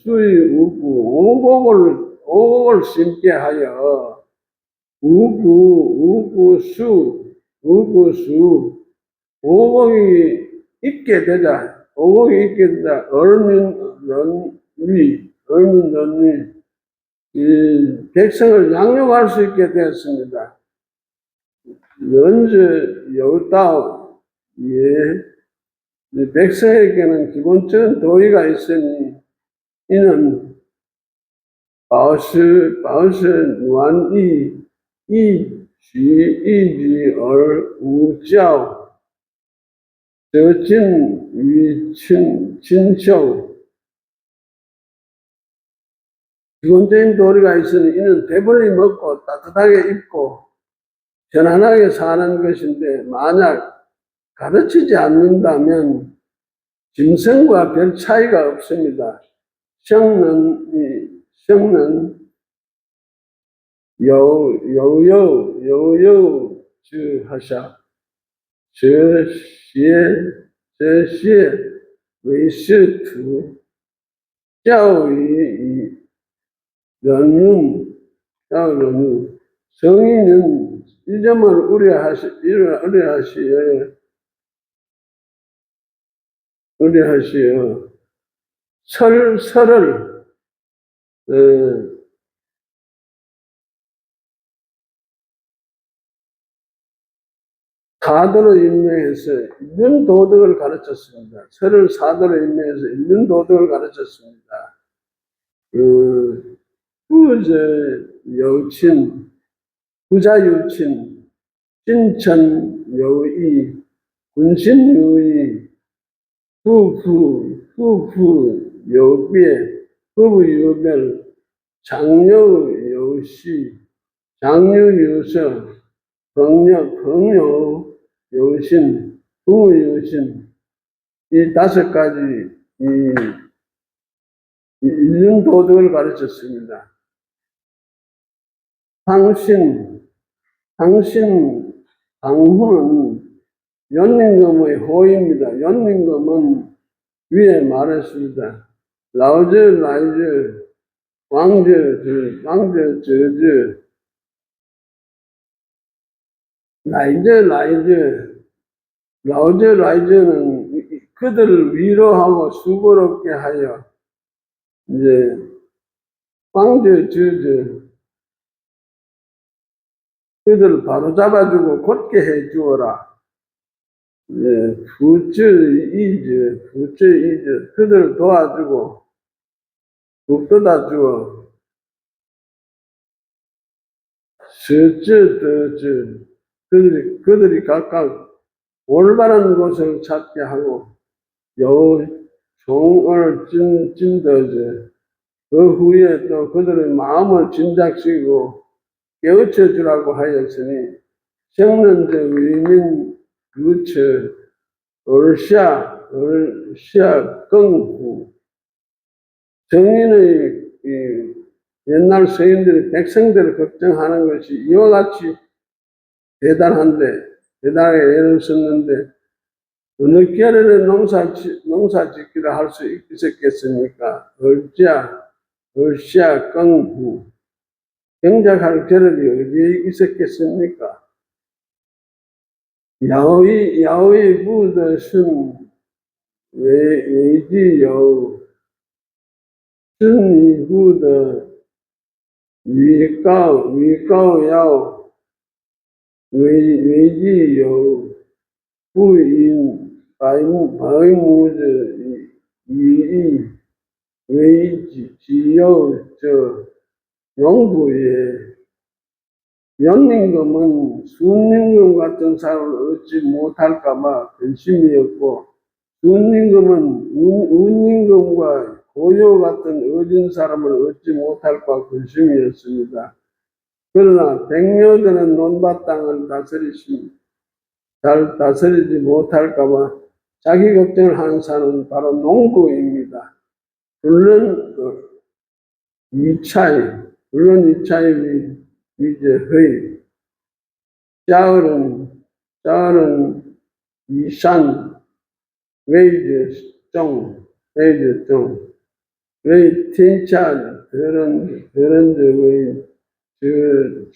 오곡을 심게 하여 우구수 오곡이 있게 되자 얼민런위 이 백성을 양육할 수 있게 되었습니다. 연주 여다오 백성에게는 기본적인 도의가 있으니 이는 바오스 누안이 이쥐 우자오 저진 위친 진쇼 기본적인 도리가 있으니 이는 배불리 먹고 따뜻하게 입고 편안하게 사는 것인데 만약 가르치지 않는다면 짐승과 별 차이가 없습니다. 성는 여우 주하샤 저시에 웨이스투教育 연륜 성인은 이 점을 의뢰하시어 설을 사도로 임명해서 있는 도덕을 가르쳤습니다. 설을 사도로 임명해서 있는 도덕을 가르쳤습니다. 부자유친, 신천여의, 군신유의, 후부여배, 후부유별, 장려여시, 장유유서, 병여여신, 부유여신, 이 5가지 있는 도덕을 가르쳤습니다. 당신은 연임금의 호입니다. 연임금은 위에 말했습니다. 라오즈 라이즈 왕저, 라이저는 그들을 위로하고 수고롭게 하여, 이제, 그들을 바로 잡아주고 곧게 해 주어라. 이제, 그들을 도와주고, 북돋아 주어, 그들이 각각 올바른 곳을 찾게 하고, 종을 찐더지, 그 후에 또 그들의 마음을 진작시키고 깨우쳐 주라고 하였으니, 생런저 위민 유처 얼시아 끙후. 정인의 옛날 서인들이 백성들을 걱정하는 것이 이와 같이 대단하게 애를 썼는데, 어느 계열의 농사 짓기를 할 수 있었겠습니까? 얼시아 끙후. 경작할 계열이 어디에 있었겠습니까? 야오이 부더순 외지여우 순이 부더 위가오야오 외지여우 부인 바이무즈 이이 외지여우 저 용부에 연임금은 순임금 같은 사람을 얻지 못할까봐 근심이었고, 순임금은 운임금과 고요 같은 어진 사람을 얻지 못할까 근심이었습니다. 그러나 백녀들은 논밭 땅을 잘 다스리지 못할까봐 자기 걱정을 하는 사람은 바로 농부입니다. 물론 이 차이 위제의 짜을은 이산 웨이즈 웨이 텐차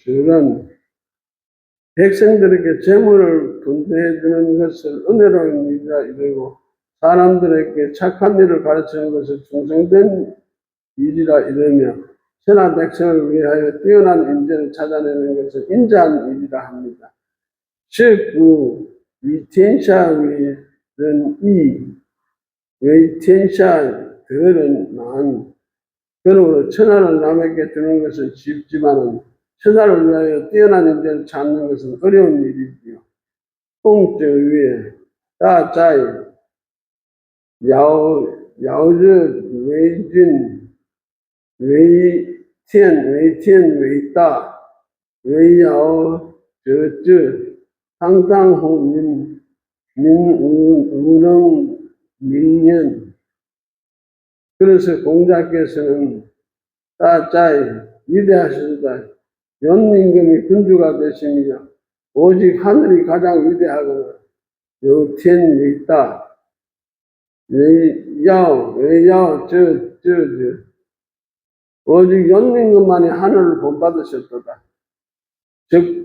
저런 백성들에게 재물을 분배해 주는 것을 은혜로운 일이라 이르고, 사람들에게 착한 일을 가르치는 것을 충성된 일이라 이르며, 선한 백성을 위하여 뛰어난 인재를 찾아내는 것을 인자한 일이라 합니다. 즉, 위텐샤위는 웨이텐샤들은 그러므로 천하를 남에게 주는 것은 쉽지만은 천하를 위하여 뛰어난 인재를 찾는 것은 어려운 일이지요. 똥저 위에 따짜이 야오즈 웨이따 웨이야오 저쯔 상당후 민우능 민년. 그래서 공자께서는 따짜이 위대하시다. 연임금이 군주가 되시며 오직 하늘이 가장 위대하거나 여天웨이따 웨이야오 오직 연임금만이 하늘을 본받으셨도다.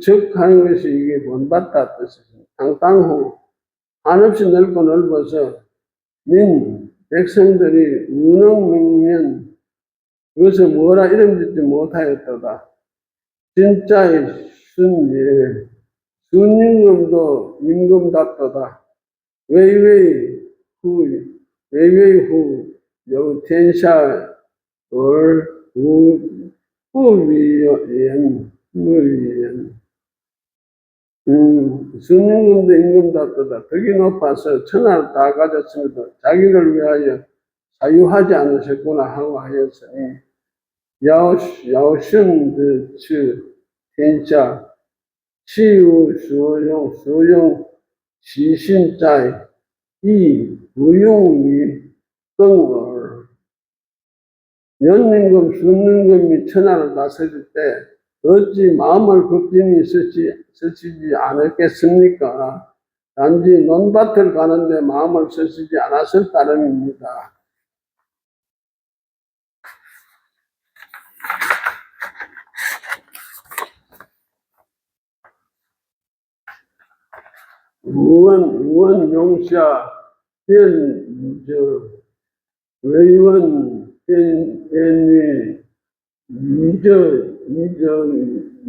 즉 하는 것이 이게 본받다 뜻입니다. 당당후 한없이 넓고 넓어서 백성들이 운흥명년 그것을 뭐라 이름 짓지 못하였도다. 진짜의 순임금도 임금답도다. 웨이웨이 후 여우텐샤 후위연 순임금도 임금답도다. 덕이 높아서 천하를 다 가졌습니다. 자기를 위하여 사유하지 않으셨구나 하고 하였으니, 야오슌天下 치유 수용 시신자이 이 무용이 끙얼. 연임금 순임금이 천하를 다스릴 때 어찌 마음을 급진히 쓰시지 않았겠습니까? 단지 논밭을 가는데 마음을 쓰시지 않았을 따름입니다. 우원용샤, 외원, 현위,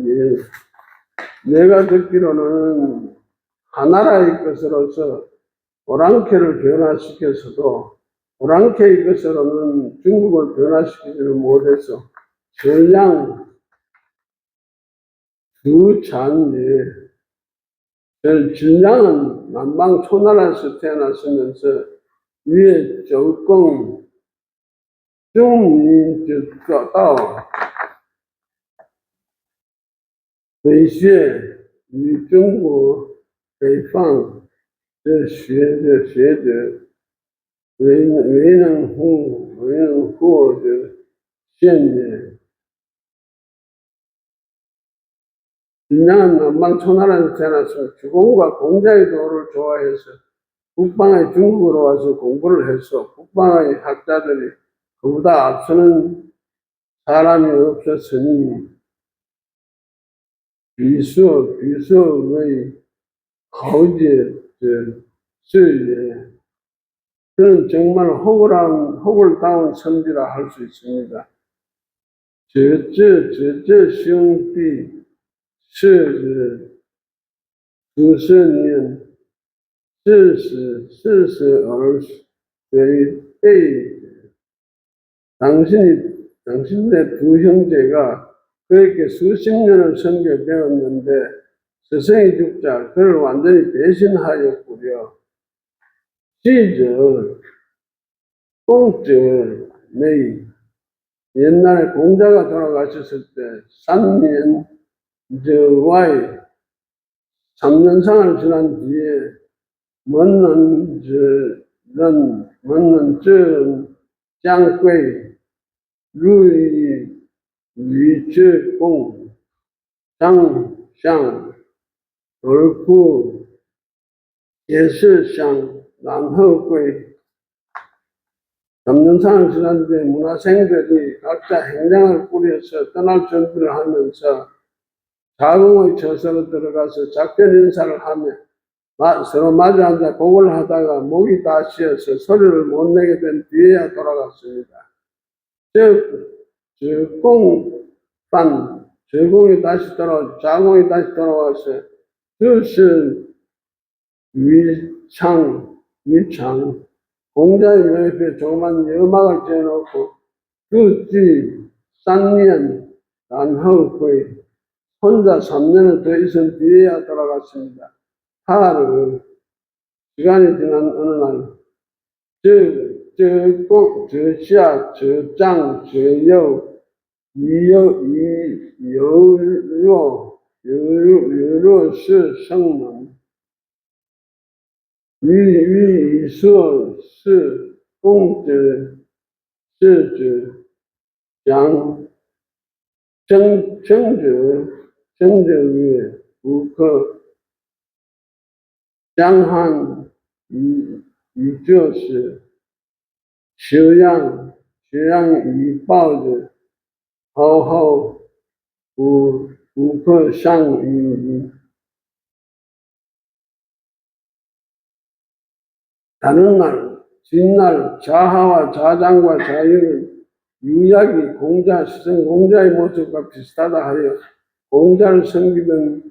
예. 내가 듣기로는 하나라의 것으로서 오랑캐를 변화시켜서도 오랑캐의 것으로는 중국을 변화시키지를 못해서 전량 두잔예 전량은 남방 초나라에서 태어났으면서 위에 조금 중민주가北学与中国北方的学者为人获得现也。진양은 남방 초나라에서 태어나서 주공과 공자의 도를 좋아해서 북방의 중국으로 와서 공부를 해서 북방의 학자들이 그보다 앞서는 사람이 없었으니 비수의 가우제 수에 그는 정말 혹을 다운 선비라 할 수 있습니다. 这兄弟是90年40而随被 당신의 두 형제가 그에게 수십 년을 섬겨 배웠는데 스승이 죽자 그를 완전히 배신하였구려. 시절 공적의 옛날에 공자가 돌아가셨을 때 3년 저와의 3년상을 지난 뒤에 먹는 전 장贵 吕之公 장상 얼구 예술상 남허贵 3년상을 지난 뒤에 문화생들이 각자 행장을 꾸려서 떠날 준비를 하면서 자궁의 처소로 들어가서 작별 인사를 하며 서로 마주 앉아 곡을 하다가 목이 다 쉬어서 소리를 못 내게 된 뒤에야 돌아갔습니다. 자궁이 다시 돌아와서 그것을 위창 공자의 묘역에 조그만 여막을 지어놓고 그뒤 3년 난허의 혼자 3년을 더 있은 뒤에야 돌아갔습니다. 하루 시간이 지난 어느 날 저시야 저장 저여 여로是圣人 위이수是公者是指讲争者曰不可江汉以就是修养以报的好好不可相与 다른 날, 진날 자하와 자장과 자유는 유약이 시성 공자의 모습과 비슷하다 하여 공자를 섬기던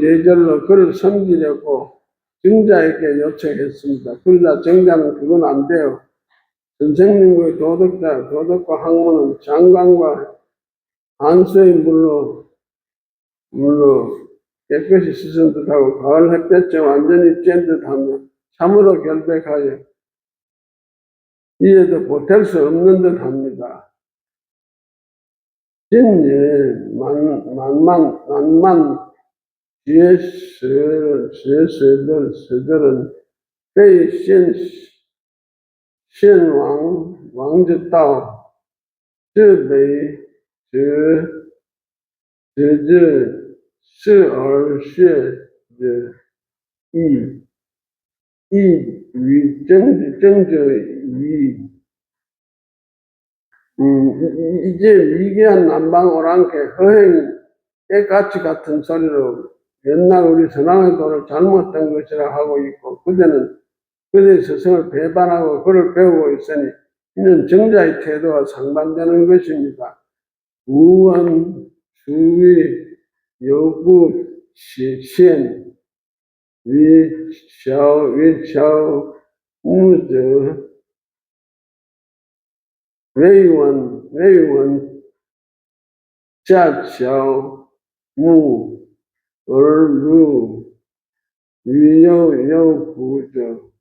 예절로 그를 섬기려고 정자에게 요청했습니다. 그러자 정자는 그건 안 돼요. 선생님의 도덕과 학문은 장관과 한수의 물로 깨끗이 씻은 듯하고 가을 햇볕에 완전히 쬐는 듯하며 참으로 결백하여 이에도 보탤 수 없는 듯합니다. 진예 만만 뒤에 스들은被献王之道，自为之是而学之亦与争者与이제 위기한 남방 오랑캐 허행의 가치 같은 소리로 옛날 우리 선왕의 도를 잘못된 것이라 하고 있고, 그대 스승을 배반하고 그를 배우고 있으니 이는 정자의 태도와 상반되는 것입니다. 우원, 주의, 요구, 시엔, 위샤오, 무저, 웨이원, 짜샤오, 무, 얼루, 위요, 부저.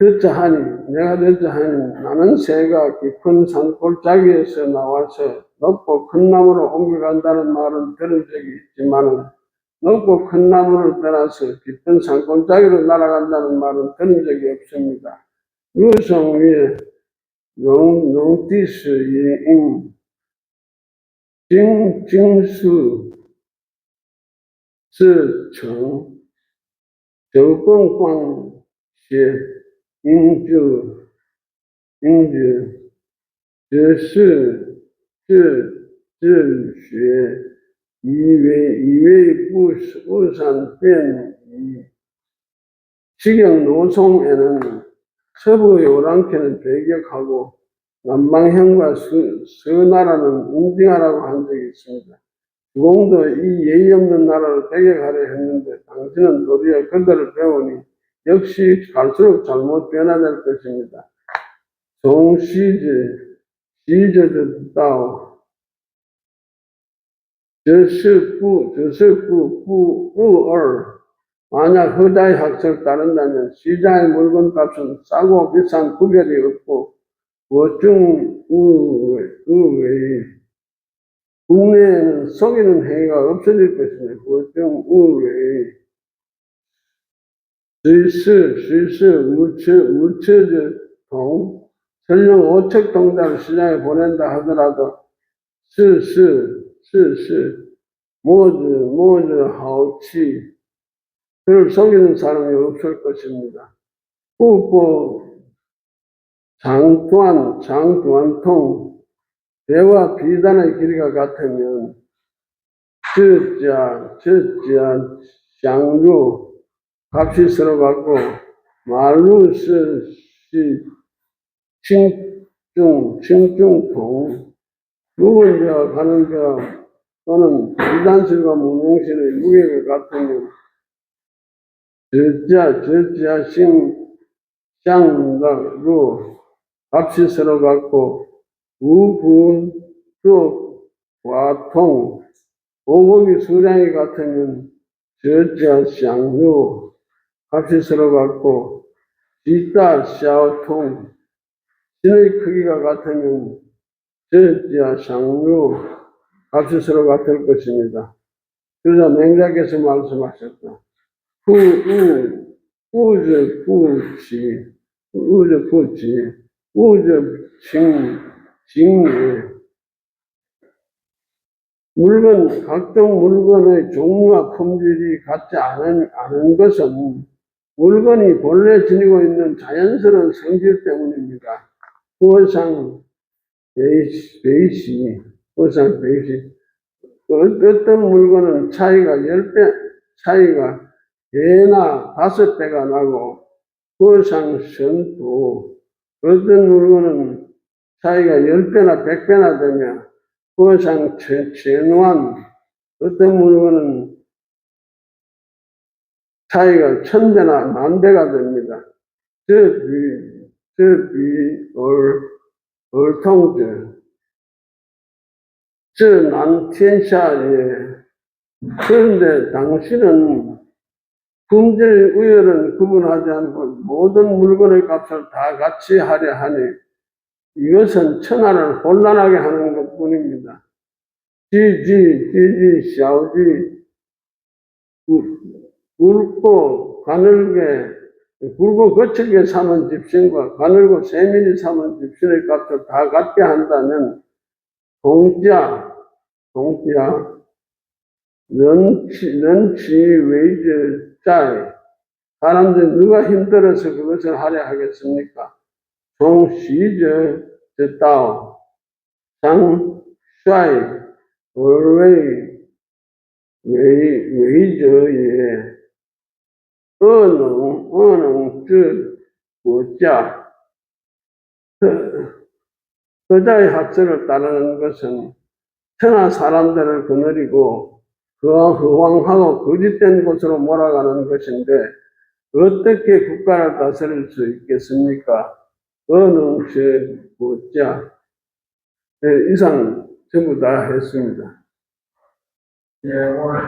내가 듣자하니 나는 새가 깊은 산골짜기에서 나와서 높고 큰 나무로 옮겨간다는 말은 들은 적이 있지만은 높고 큰 나무를 떠나서 깊은 산골짜기로 날아간다는 말은 들은 적이 없습니다. 유성 위에 농티스 잉 징수 스청 저공광 시 인주 这学以为不善变异。 지경 노송에는 서부 요랑캐는 배격하고 남방형과 서나라는 응징하라고 한 적이 있습니다. 주공도 이 예의 없는 나라를 배격하려 했는데 당신은 도리어 그들을 배우니 역시 갈수록 잘못 변화될 것입니다. 종시제, 시제도道, 这是不二. 만약 허다의 학설을 따른다면 시장의 물건값은 싸고 비싼 구별이 없고 의외 국내에는 속이는 행위가 없어질 것입니다. 의외 우처 동 설령 5척 동자를 시장에 보낸다 하더라도 모즈 하우치 그를 속이는 사람이 없을 것입니다. 후보 장두안통 배와 비단의 길이가 같으면 저자 장루 값이 서로 같고 말루스 칭중통 묵은 자 가는 자 또는 비단실과 문명실의 무게가 같으면 저자 샹루 값이 서로 같고 우분 또 과통 오곡이 수량이 같으면 저자 샹루 값이 서로 같고 지다 샤오통 신의 크기가 같으면 저자 샹루 값이 서로 같을 것입니다. 그러자 맹자께서 말씀하셨다. 각종 물건의 종류와 품질이 같지 않은 것은 물건이 본래 지니고 있는 자연스러운 성질 때문입니다. 후상 베이시. 어떤 물건은 차이가 10배나 5배가 나고, 후상 선부. 어떤 물건은 차이가 10배나 100배나 되며, 후상 전환. 어떤 물건은 차이가 1000배나 10,000배가 됩니다. 얼통者. 这难天下也. 그런데 당신은 품질 우열은 구분하지 않고 모든 물건의 값을 다 같이 하려 하니 이것은 천하를 혼란하게 하는 것뿐입니다. 샤오지 굵고 거칠게 삼은 집신과 가늘고 세밀히 삼은 집신의 값을 다 같게 한다면 동자, 런치 짤. 사람들 누가 힘들어서 그것을 하려 하겠습니까? 종시저 저道, 장 슈아이, 얼웨이 외저에 어능 즉 저자의 학설을 따르는 것은 천하 사람들을 거느리고 허황하고 거짓된 곳으로 몰아가는 것인데 어떻게 국가를 다스릴 수 있겠습니까? 어느 뭐자 네, 이상 전부 다 했습니다. 예, 오늘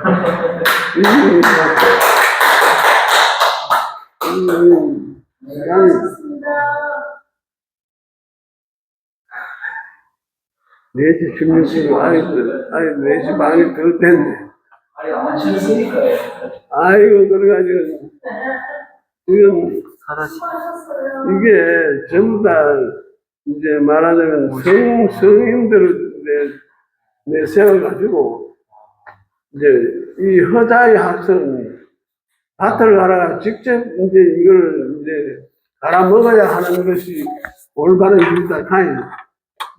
수고하셨습니다. 4시 16분, 아니, 4시 반이 덜 됐네. 아니 안 쉬었으니까요. 아이고, 그래가지고, 지금, 수고하셨어요. 이게 전부 다, 이제 말하자면 성인들을 내세워가지고, 이제 이 허자의 학설은 밭을 갈아가 직접 이제 이걸 이제 갈아 먹어야 하는 것이 올바른 길이다. 하니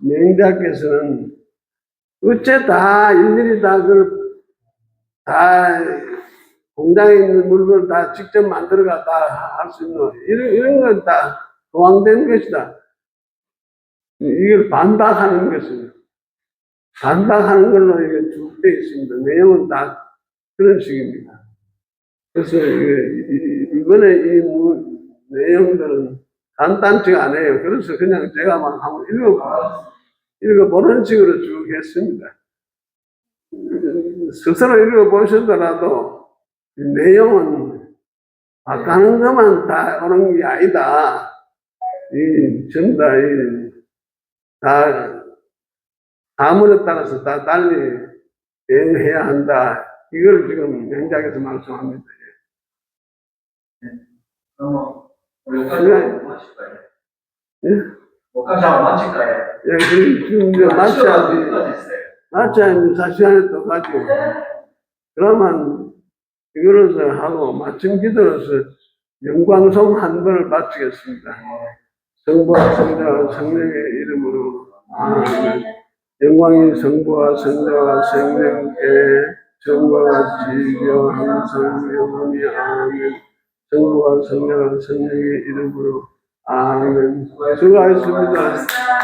맹자께서는 어째 다 일일이 다 공장에 있는 물건을 다 직접 만들어가 다 할 수 있는 이런 건 다 도황된 것이다. 이걸 반박하는 것은 반박하는 걸로 이게 쭉 되어 있습니다. 내용은 다 그런 식입니다. 그래서 이번에 이 내용들은 간단치가 않아요. 그래서 그냥 제가 막 한번 읽어보는 식으로 쭉 했습니다. 스스로 읽어보시더라도 내용은 바꾸는 것만 다 오는 게 아니다. 전부 다 가문에 따라서 다 달리 대응해야 한다. 이걸 지금 명작에서 말씀합니다. 그럼 여기까지 하고 마실까요? 예? 여기까지 하고 마실까요? 예, 지금 이제 마쳐야지 4시간에 또 가죠. 그러면 이거로서 하고 마침 기도로서 영광송 한 번을 바치겠습니다. 성부와 성자와 성령의 이름으로 아멘. 영광이 성부와 성자와 성령께 전과 같이 이겨 항상 영원히 아멘. 성부와 성자와 성령의 이름으로 아멘. 수고하셨습니다.